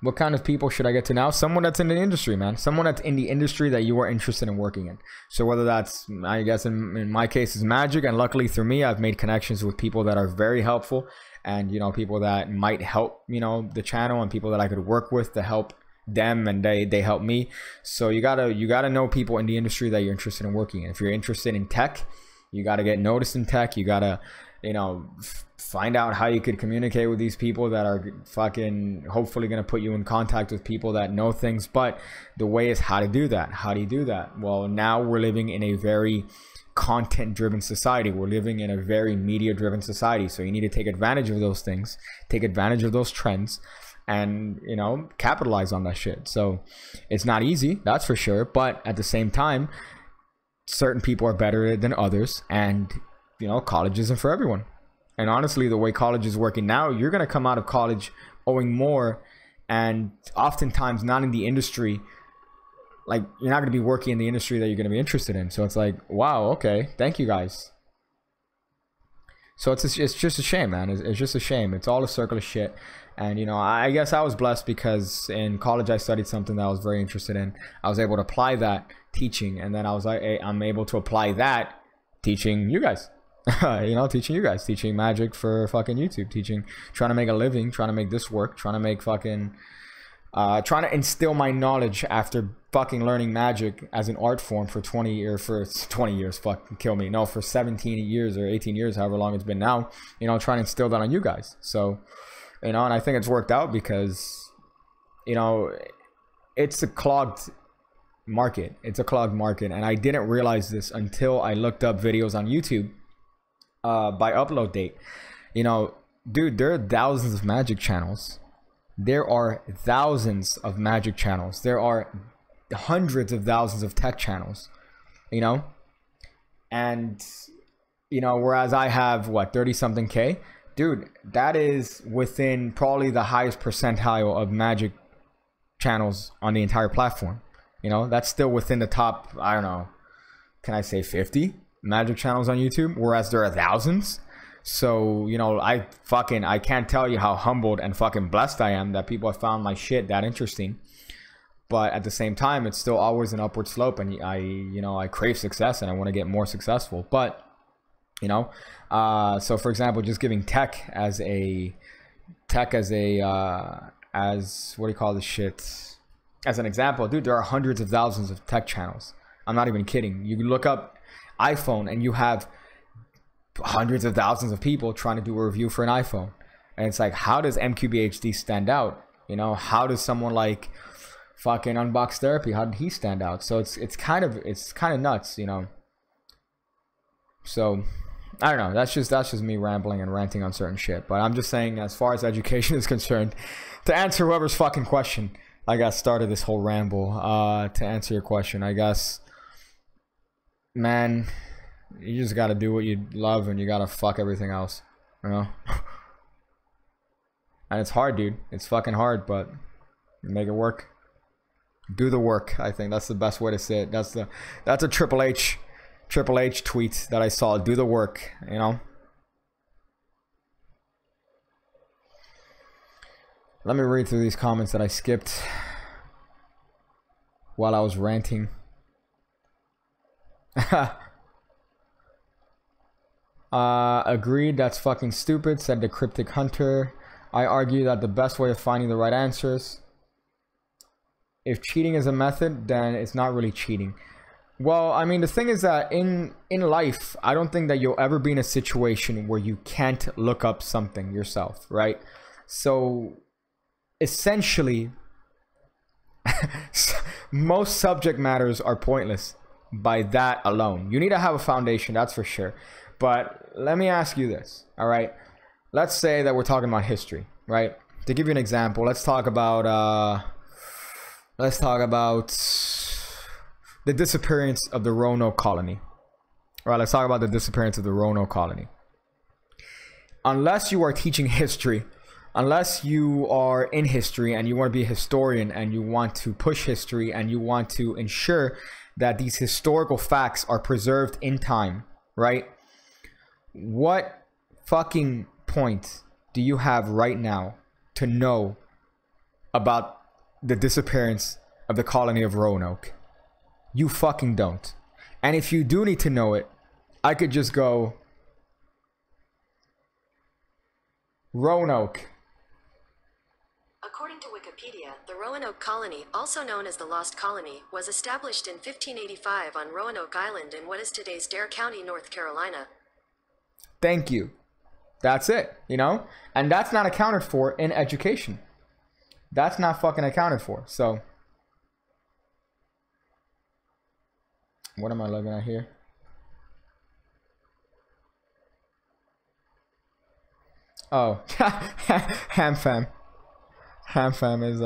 what kind of people should I get to now? Someone that's in the industry, man. Someone that's in the industry that you are interested in working in. So whether that's, I guess in my case, is magic. And luckily through me, I've made connections with people that are very helpful. And, you know, people that might help, you know, the channel, and people that I could work with to help them, and they help me. So you gotta know people in the industry that you're interested in working in. If you're interested in tech, you gotta get noticed in tech. You gotta, you know, find out how you could communicate with these people that are fucking hopefully going to put you in contact with people that know things. But the way is how to do that. How do you do that? Well, now we're living in a very content driven society. We're living in a very media driven society. So you need to take advantage of those things, take advantage of those trends, and, you know, capitalize on that shit. So it's not easy, that's for sure. But at the same time, certain people are better than others, and, you know, college isn't for everyone. And honestly, the way college is working now, you're going to come out of college owing more, and oftentimes not in the industry. Like, you're not going to be working in the industry that you're going to be interested in. So it's like, wow, okay, thank you guys. So it's just a shame, man. It's just a shame. It's all a circle of shit. And, you know, I guess I was blessed because in college I studied something that I was very interested in. I was able to apply that teaching, and then I was like, hey, I'm able to apply that teaching you guys. You know, teaching you guys, teaching magic for fucking YouTube, trying to make a living, trying to make this work, trying to make fucking, trying to instill my knowledge after fucking learning magic as an art form for 20 years, fucking kill me. No, for 17 years or 18 years, however long it's been now, you know, trying to instill that on you guys. So, you know, and I think it's worked out because, you know, it's a clogged market. It's a clogged market. And I didn't realize this until I looked up videos on YouTube. By upload date, you know, dude, there are thousands of magic channels. There are thousands of magic channels. There are hundreds of thousands of tech channels, you know, and, you know, whereas I have what, 30 something K, dude, that is within probably the highest percentile of magic channels on the entire platform. You know, that's still within the top, I don't know, can I say 50 magic channels on YouTube, whereas there are thousands. So, you know, I can't tell you how humbled and fucking blessed I am that people have found my shit that interesting. But at the same time, it's still always an upward slope, and I crave success and I want to get more successful. But, you know, so for example, just giving tech as what do you call this shit, as an example, dude, there are hundreds of thousands of tech channels. I'm not even kidding. You can look up iPhone and you have hundreds of thousands of people trying to do a review for an iPhone, and it's like, how does MQBHD stand out? You know, how does someone like fucking Unbox Therapy, how did he stand out? So it's kind of nuts, you know. So I don't know, that's just me rambling and ranting on certain shit. But I'm just saying, as far as education is concerned, to answer whoever's fucking question, I got started this whole ramble, to answer your question, I guess, man, you just gotta do what you love, and you gotta fuck everything else, you know. And it's hard, dude. It's fucking hard, but make it work. Do the work. I think that's the best way to say it. That's a Triple H tweet that I saw. Do the work, you know. Let me read through these comments that I skipped while I was ranting. Agreed, that's fucking stupid, said the Cryptic Hunter. I argue that the best way of finding the right answers, if cheating is a method, then it's not really cheating. Well, I mean, the thing is that in life, I don't think that you'll ever be in a situation where you can't look up something yourself, right? So essentially, most subject matters are pointless by that alone. You need to have a foundation, that's for sure. But let me ask you this, all right? Let's say that we're talking about history, right? To give you an example, let's talk about the disappearance of the Roanoke colony. All right, let's talk about the disappearance of the Roanoke colony. Unless you are teaching history, unless you are in history and you want to be a historian and you want to push history and you want to ensure that these historical facts are preserved in time, right? What fucking point do you have right now to know about the disappearance of the colony of Roanoke? You fucking don't. And if you do need to know it, I could just go Roanoke. According to Wikipedia, the Roanoke colony, also known as the Lost Colony, was established in 1585 on Roanoke Island in what is today's Dare County, North Carolina. Thank you. That's it, you know? And that's not accounted for in education. That's not fucking accounted for. So what am I looking at here? Oh, ham fam. Ham fam is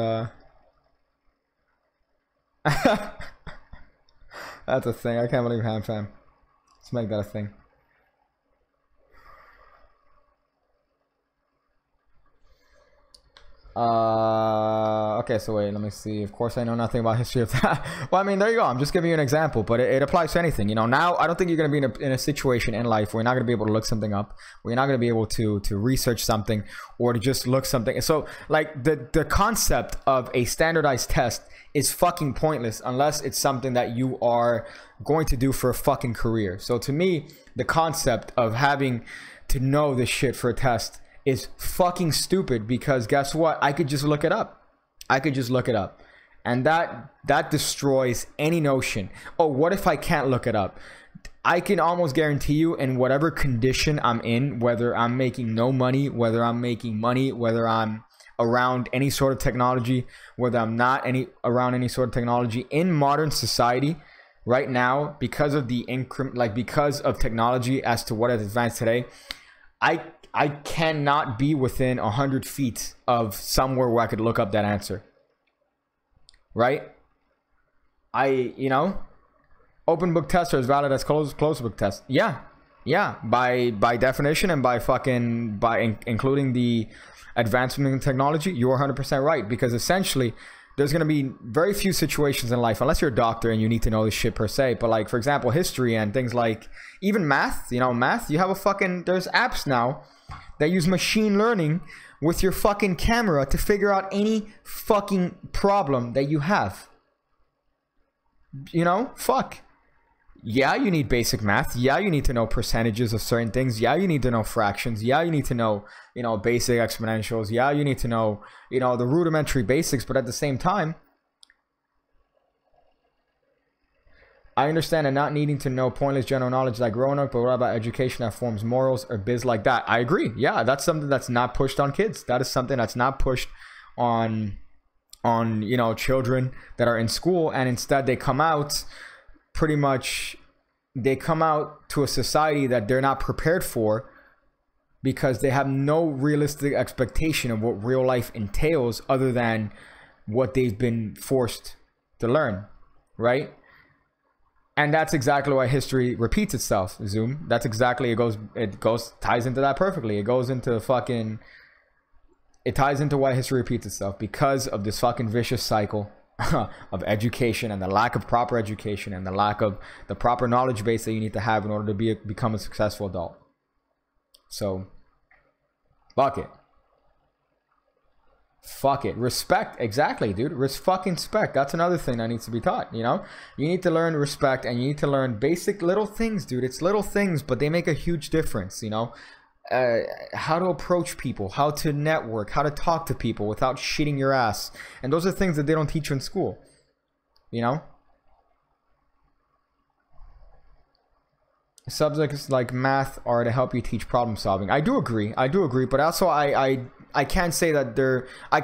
that's a thing. I can't believe ham fam. Let's make that a thing. Okay, so wait, let me see. Of course I know nothing about history of that. Well, I mean, there you go. I'm just giving you an example, but it applies to anything. You know, now I don't think you're going to be in a situation in life where you're not going to be able to look something up, where you're not going to be able to research something or to just look something. So like the concept of a standardized test is fucking pointless unless it's something that you are going to do for a fucking career. So to me, the concept of having to know this shit for a test is fucking stupid, because guess what? I could just look it up. I could just look it up. And that destroys any notion. Oh, what if I can't look it up? I can almost guarantee you, in whatever condition I'm in, whether I'm making no money, whether I'm making money, whether I'm around any sort of technology, whether I'm not around any sort of technology, in modern society right now, because of the because of technology as to what has advanced today, I cannot be within 100 feet of somewhere where I could look up that answer. Right? You know, open book tests are as valid as closed book tests. Yeah. By definition and by including the advancement in technology, you're 100% right. Because essentially, there's going to be very few situations in life, unless you're a doctor and you need to know this shit per se. But like, for example, history and things like even math, you know, you have there's apps now that use machine learning with your fucking camera to figure out any fucking problem that you have. You know, fuck. Yeah, you need basic math. Yeah, you need to know percentages of certain things. Yeah, you need to know fractions. Yeah, you need to know, you know, basic exponentials. Yeah, you need to know, you know, the rudimentary basics. But at the same time, I understand and not needing to know pointless general knowledge like Roanoke, but what about education that forms morals or biz like that? I agree. Yeah, that's something that's not pushed on kids. That is something that's not pushed on you know, children that are in school, and instead they come out to a society that they're not prepared for, because they have no realistic expectation of what real life entails other than what they've been forced to learn, right? And that's exactly why history repeats itself, Zoom. That's exactly, ties into that perfectly. It ties into why history repeats itself, because of this fucking vicious cycle of education and the lack of proper education and the lack of the proper knowledge base that you need to have in order to become a successful adult. So, fuck it. Fuck it. Respect. Exactly, dude. Fucking respect. That's another thing that needs to be taught, you know? You need to learn respect, and you need to learn basic little things, dude. It's little things, but they make a huge difference, you know? How to approach people, how to network, how to talk to people without shitting your ass. And those are things that they don't teach you in school, you know? subjects like math are to help you teach problem solving. I do agree, but also I can't say that they're, I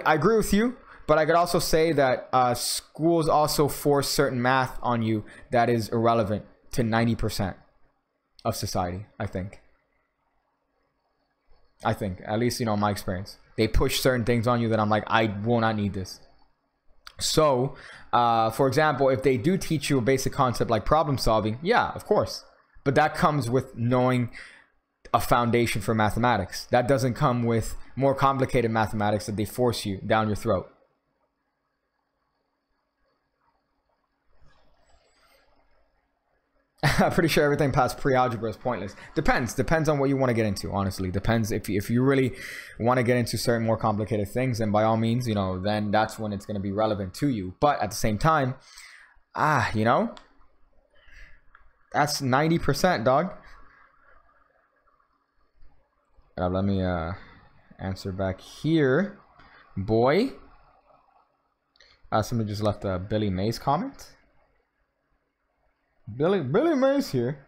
agree with you, but I could also say that schools also force certain math on you that is irrelevant to 90% of society. I think, at least, you know, my experience, they push certain things on you that I'm like, I will not need this. So for example, if they do teach you a basic concept like problem solving, yeah, of course, but that comes with knowing a foundation for mathematics. That doesn't come with more complicated mathematics that they force you down your throat. I'm pretty sure everything past pre-algebra is pointless. Depends on what you want to get into, honestly. Depends if you really want to get into certain more complicated things, then by all means, you know, then that's when it's going to be relevant to you. But at the same time, you know, that's 90%, dog. Let me answer back here, boy. Somebody just left a Billy Mays comment. Billy Mays here.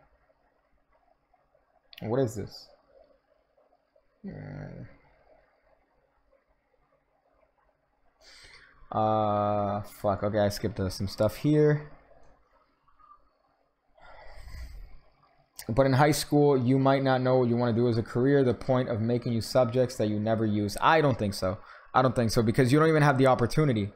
What is this? Fuck. Okay, I skipped some stuff here. But in high school, you might not know what you want to do as a career. The point of making you subjects that you never use. I don't think so. I don't think so, because you don't even have the opportunity.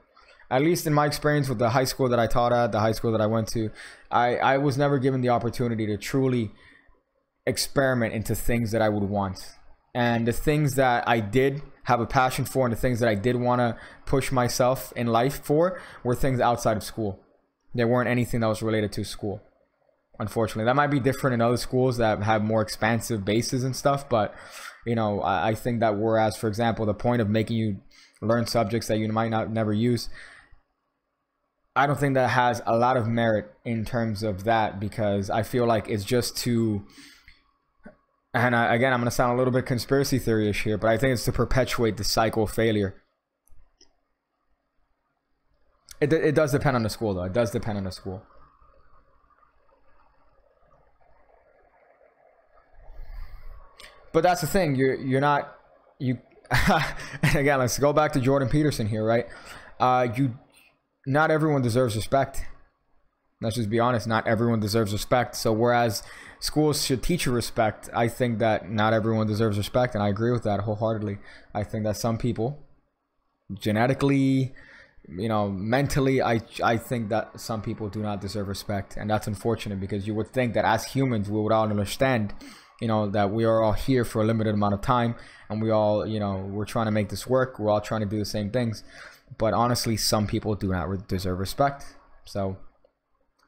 At least in my experience with the high school that I taught at, the high school that I went to, I was never given the opportunity to truly experiment into things that I would want. And the things that I did have a passion for, and the things that I did want to push myself in life for, were things outside of school. There weren't anything that was related to school, unfortunately. That might be different in other schools that have more expansive bases and stuff, but you know, I think that whereas, for example, the point of making you learn subjects that you might not never use, I don't think that has a lot of merit in terms of that, because I feel like it's just to, and again, I'm going to sound a little bit conspiracy theory-ish here, but I think it's to perpetuate the cycle of failure. It does depend on the school, though. It does depend on the school. But that's the thing. You're not, and again, let's go back to Jordan Peterson here, right? Not everyone deserves respect. Let's just be honest. Not everyone deserves respect. So whereas schools should teach you respect, I think that not everyone deserves respect, and I agree with that wholeheartedly. I think that some people, genetically, you know, mentally, I think that some people do not deserve respect, and that's unfortunate, because you would think that as humans we would all understand, you know, that we are all here for a limited amount of time, and we all, you know, we're trying to make this work. We're all trying to do the same things. But honestly, some people do not deserve respect. So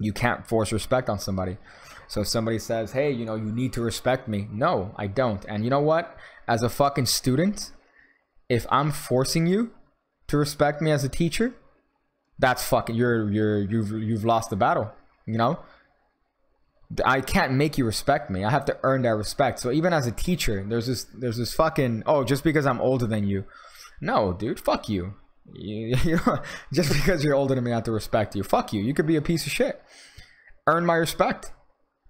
you can't force respect on somebody. So if somebody says, hey, you know, you need to respect me. No, I don't. And you know what? As a fucking student, if I'm forcing you to respect me as a teacher, that's fucking, you've lost the battle, you know? I can't make you respect me. I have to earn that respect. So even as a teacher, there's this fucking, oh, just because I'm older than you. No, dude, fuck you. Just because you're older than me, I have to respect you. Fuck you. You could be a piece of shit. Earn my respect.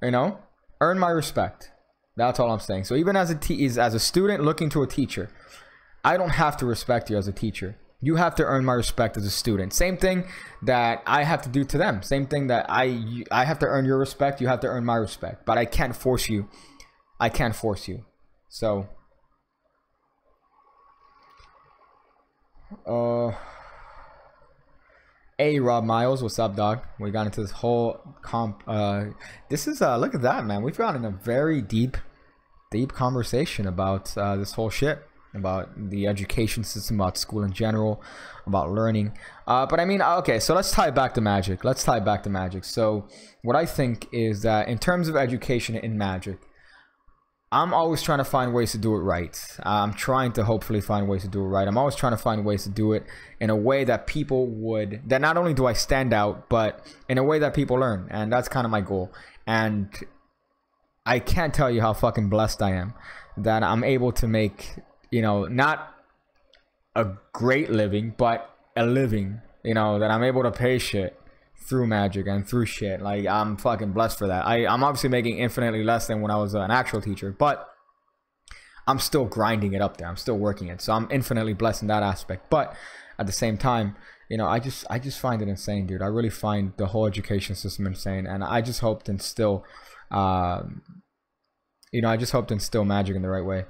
You know, earn my respect. That's all I'm saying. So even as a student looking to a teacher, I don't have to respect you as a teacher. You have to earn my respect as a student. Same thing that I have to do to them. Same thing that I have to earn your respect. You have to earn my respect. But I can't force you. I can't force you. So hey Rob Miles, what's up, dog? We got into this whole this is look at that, man. We've gotten a very deep conversation about this whole shit, about the education system, about school in general, about learning. But I mean, okay, so let's tie it back to magic. So what I think is that in terms of education in magic, I'm always trying to find ways to do it right. I'm trying to hopefully find ways to do it right. I'm always trying to find ways to do it in a way that people would, that not only do I stand out, but in a way that people learn. And that's kind of my goal. And I can't tell you how fucking blessed I am that I'm able to make, you know, not a great living, but a living, you know, that I'm able to pay shit, through magic and through shit. Like, I'm fucking blessed for that. I'm obviously making infinitely less than when I was an actual teacher, but I'm still grinding it up there. I'm still working it. So I'm infinitely blessed in that aspect. But at the same time, you know, I just find it insane, dude. I really find the whole education system insane. And I just hope to instill, you know, I just hope to instill magic in the right way.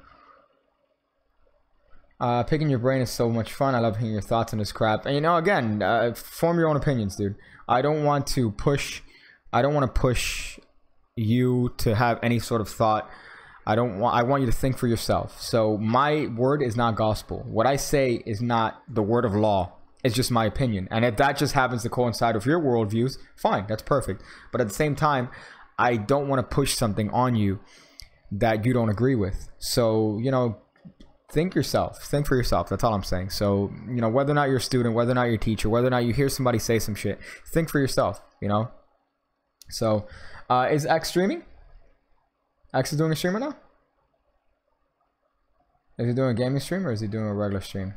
Picking your brain is so much fun. I love hearing your thoughts on this crap. And, you know, again, form your own opinions, dude. I don't want to push you to have any sort of thought. I want you to think for yourself. So my word is not gospel. What I say is not the word of law. It's just my opinion. And if that just happens to coincide with your worldviews, fine, that's perfect. But at the same time, I don't want to push something on you that you don't agree with. So, you know, think for yourself. That's all I'm saying. So, you know, whether or not you're a student, whether or not you're a teacher, whether or not you hear somebody say some shit, think for yourself, you know. So, is X streaming? X is doing a stream right now? Is he doing a gaming stream or is he doing a regular stream?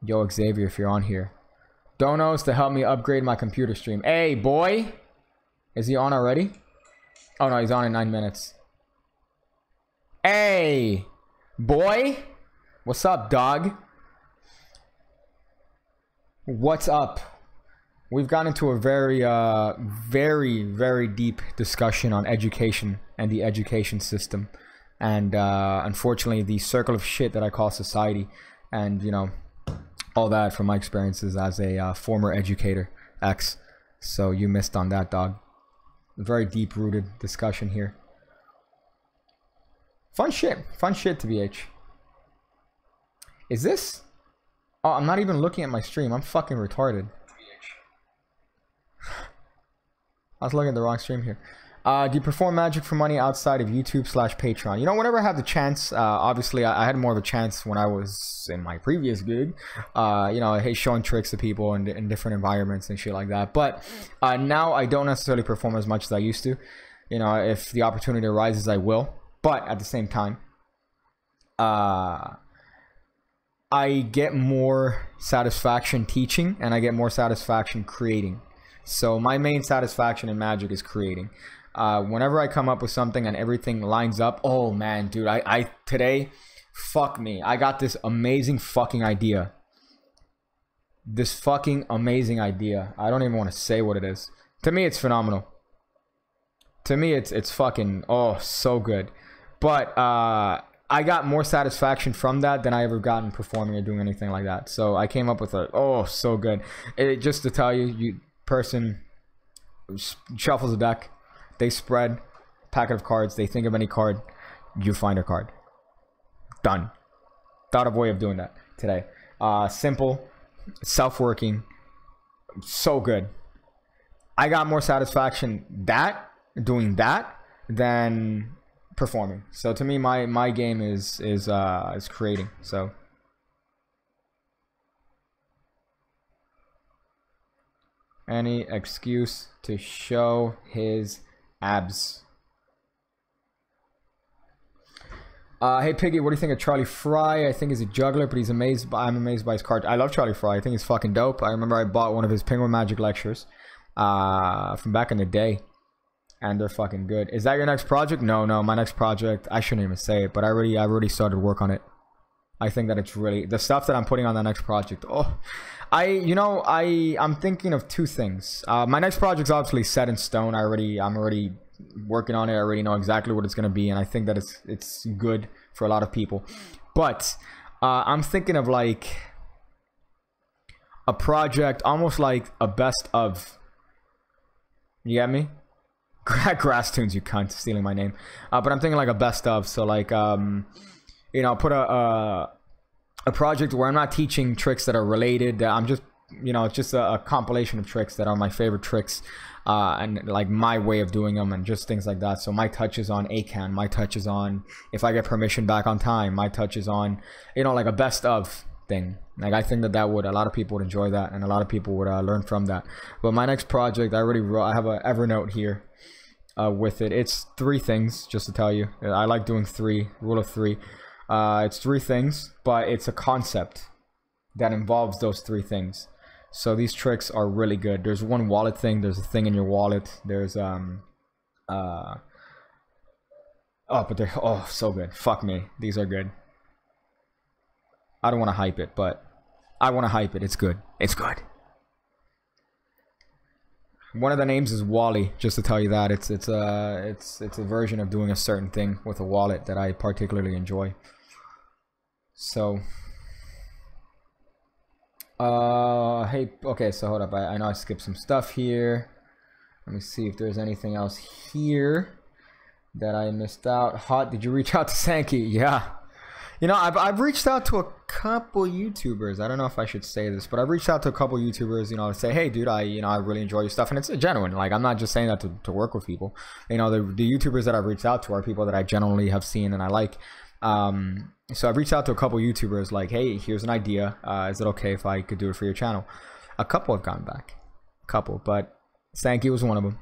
Yo, Xavier, if you're on here. Donos to help me upgrade my computer stream. Hey, boy! Is he on already? Oh, no, he's on in 9 minutes. Hey! Boy! What's up, dog? What's up? We've gotten into a very, very deep discussion on education and the education system. And, unfortunately, the circle of shit that I call society. And, you know, all that from my experiences as a former educator, X. So you missed on that, dog. Very deep-rooted discussion here. Fun shit, TBH. Is this? Oh, I'm not even looking at my stream. I'm fucking retarded. I was looking at the wrong stream here. Do you perform magic for money outside of YouTube/Patreon? You know, whenever I have the chance, obviously I had more of a chance when I was in my previous gig. You know, showing tricks to people in different environments and shit like that. But now I don't necessarily perform as much as I used to. You know, if the opportunity arises, I will. But at the same time, I get more satisfaction teaching and I get more satisfaction creating. So my main satisfaction in magic is creating. Whenever I come up with something and everything lines up, oh man, dude, I today, fuck me, I got this amazing fucking idea. This fucking amazing idea. I don't even want to say what it is. To me, it's phenomenal. To me, it's fucking, oh, so good. But I got more satisfaction from that than I ever gotten performing or doing anything like that. So I came up with a, oh, so good. Just to tell you, person shuffles a deck, they spread packet of cards, they think of any card, you find a card. Done. Thought of a way of doing that today. Simple, self-working, so good. I got more satisfaction doing that than performing. So to me, my game is creating. So any excuse to show his abs. Hey Piggy, what do you think of Charlie Fry? I think he's a juggler, but I'm amazed by his card. I love Charlie Fry. I think he's fucking dope. I remember I bought one of his Penguin Magic lectures from back in the day, and they're fucking good. Is that your next project? No, my next project, I shouldn't even say it, but I already started work on it. I think that it's really the stuff that I'm putting on that next project. Oh, I'm thinking of two things. My next project's obviously set in stone. I'm already working on it. I already know exactly what it's gonna be, and I think that it's good for a lot of people. But I'm thinking of like a project, almost like a best of. You get me? Grass tunes, you cunt, stealing my name. But I'm thinking like a best of. So like you know, put a project where I'm not teaching tricks that are related. I'm just, you know, it's just a compilation of tricks that are my favorite tricks, and like my way of doing them and just things like that. So my touch is on ACAN, my touch is on if I get permission back on time, my touch is on, you know, like a best of thing. Like I think that a lot of people would enjoy that, and a lot of people would learn from that. But my next project, I have a Evernote here with it. It's 3 things, just to tell you. I like doing 3, rule of 3. It's 3 things, but it's a concept that involves those 3 things. So these tricks are really good. There's one wallet thing. There's a thing in your wallet. There's oh, but they're so good. Fuck me. These are good. I don't want to hype it, but I want to hype it. It's good. It's good. One of the names is Wally, just to tell you that. It's a version of doing a certain thing with a wallet that I particularly enjoy. So hey, okay, so hold up. I know I skipped some stuff here. Let me see if there's anything else here that I missed out. Hot, did you reach out to Sankey? Yeah. You know, I've reached out to a couple YouTubers. I don't know if I should say this, but I've reached out to a couple YouTubers, you know, to say, hey, dude, I really enjoy your stuff. And it's genuine. Like, I'm not just saying that to work with people. You know, the YouTubers that I've reached out to are people that I genuinely have seen and I like. So I've reached out to a couple YouTubers like, hey, here's an idea. Is it okay if I could do it for your channel? A couple have gotten back. A couple, but Sankey was one of them.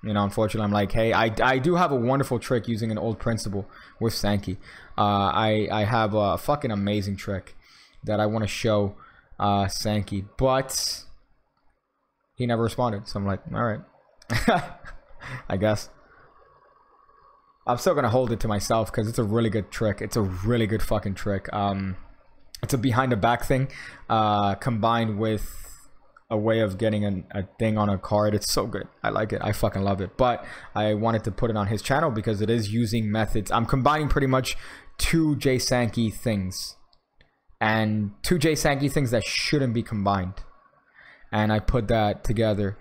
You know, unfortunately, I'm like, hey, I do have a wonderful trick using an old principle with Sankey. I have a fucking amazing trick that I want to show Sankey, but he never responded. So I'm like, all right, I guess. I'm still gonna hold it to myself because it's a really good trick. It's a really good fucking trick. It's a behind the back thing combined with a way of getting a thing on a card. It's so good. I like it. I fucking love it. But I wanted to put it on his channel because it is using methods. I'm combining pretty much two J Sankey things and two J Sankey things that shouldn't be combined. And I put that together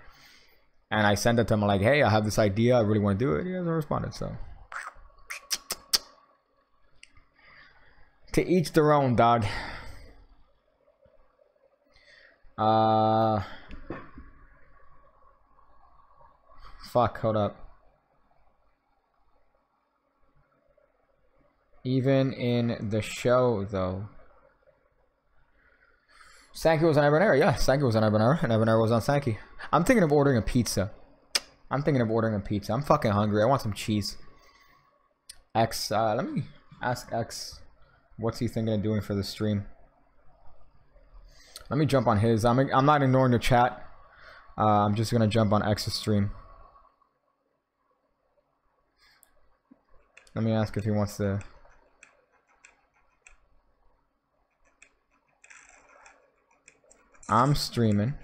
and I sent it to him like, hey, I have this idea. I really want to do it. He hasn't responded. So to each their own, dog. Fuck, hold up. Even in the show, though. Sankey was on EvanEra. Yeah, Sankey was on EvanEra, and EvanEra was on Sankey. I'm thinking of ordering a pizza. I'm fucking hungry. I want some cheese. X, let me ask X. What's he thinking of doing for the stream? Let me jump on his. I'm not ignoring the chat. I'm just gonna jump on X's stream. Let me ask if he wants to. I'm streaming.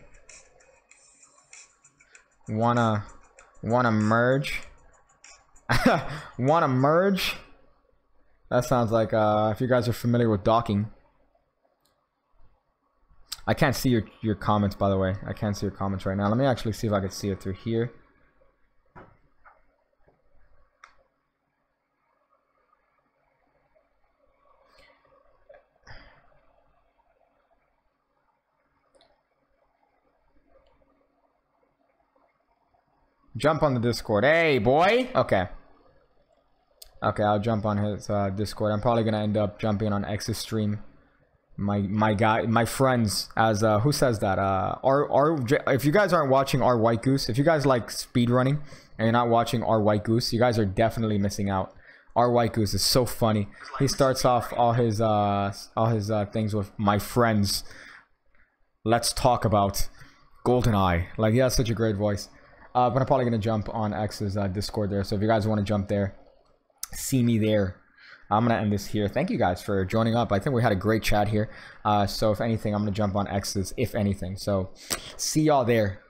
Wanna merge? Wanna merge? That sounds like if you guys are familiar with docking. I can't see your comments, by the way. I can't see your comments right now. Let me actually see if I can see it through here. Jump on the Discord. Hey, boy! Okay. Okay, I'll jump on his Discord. I'm probably gonna end up jumping on X's stream. My friends, as who says that? If you guys aren't watching our White Goose, if you guys like speed running and you're not watching our White Goose, you guys are definitely missing out. Our White Goose is so funny. He starts off all his things with my friends. Let's talk about GoldenEye. Like, he has such a great voice. But I'm probably gonna jump on X's Discord there. So if you guys want to jump there, see me there. I'm gonna end this here. Thank you guys for joining up. I think we had a great chat here. So if anything, I'm gonna jump on X's, if anything. So see y'all there.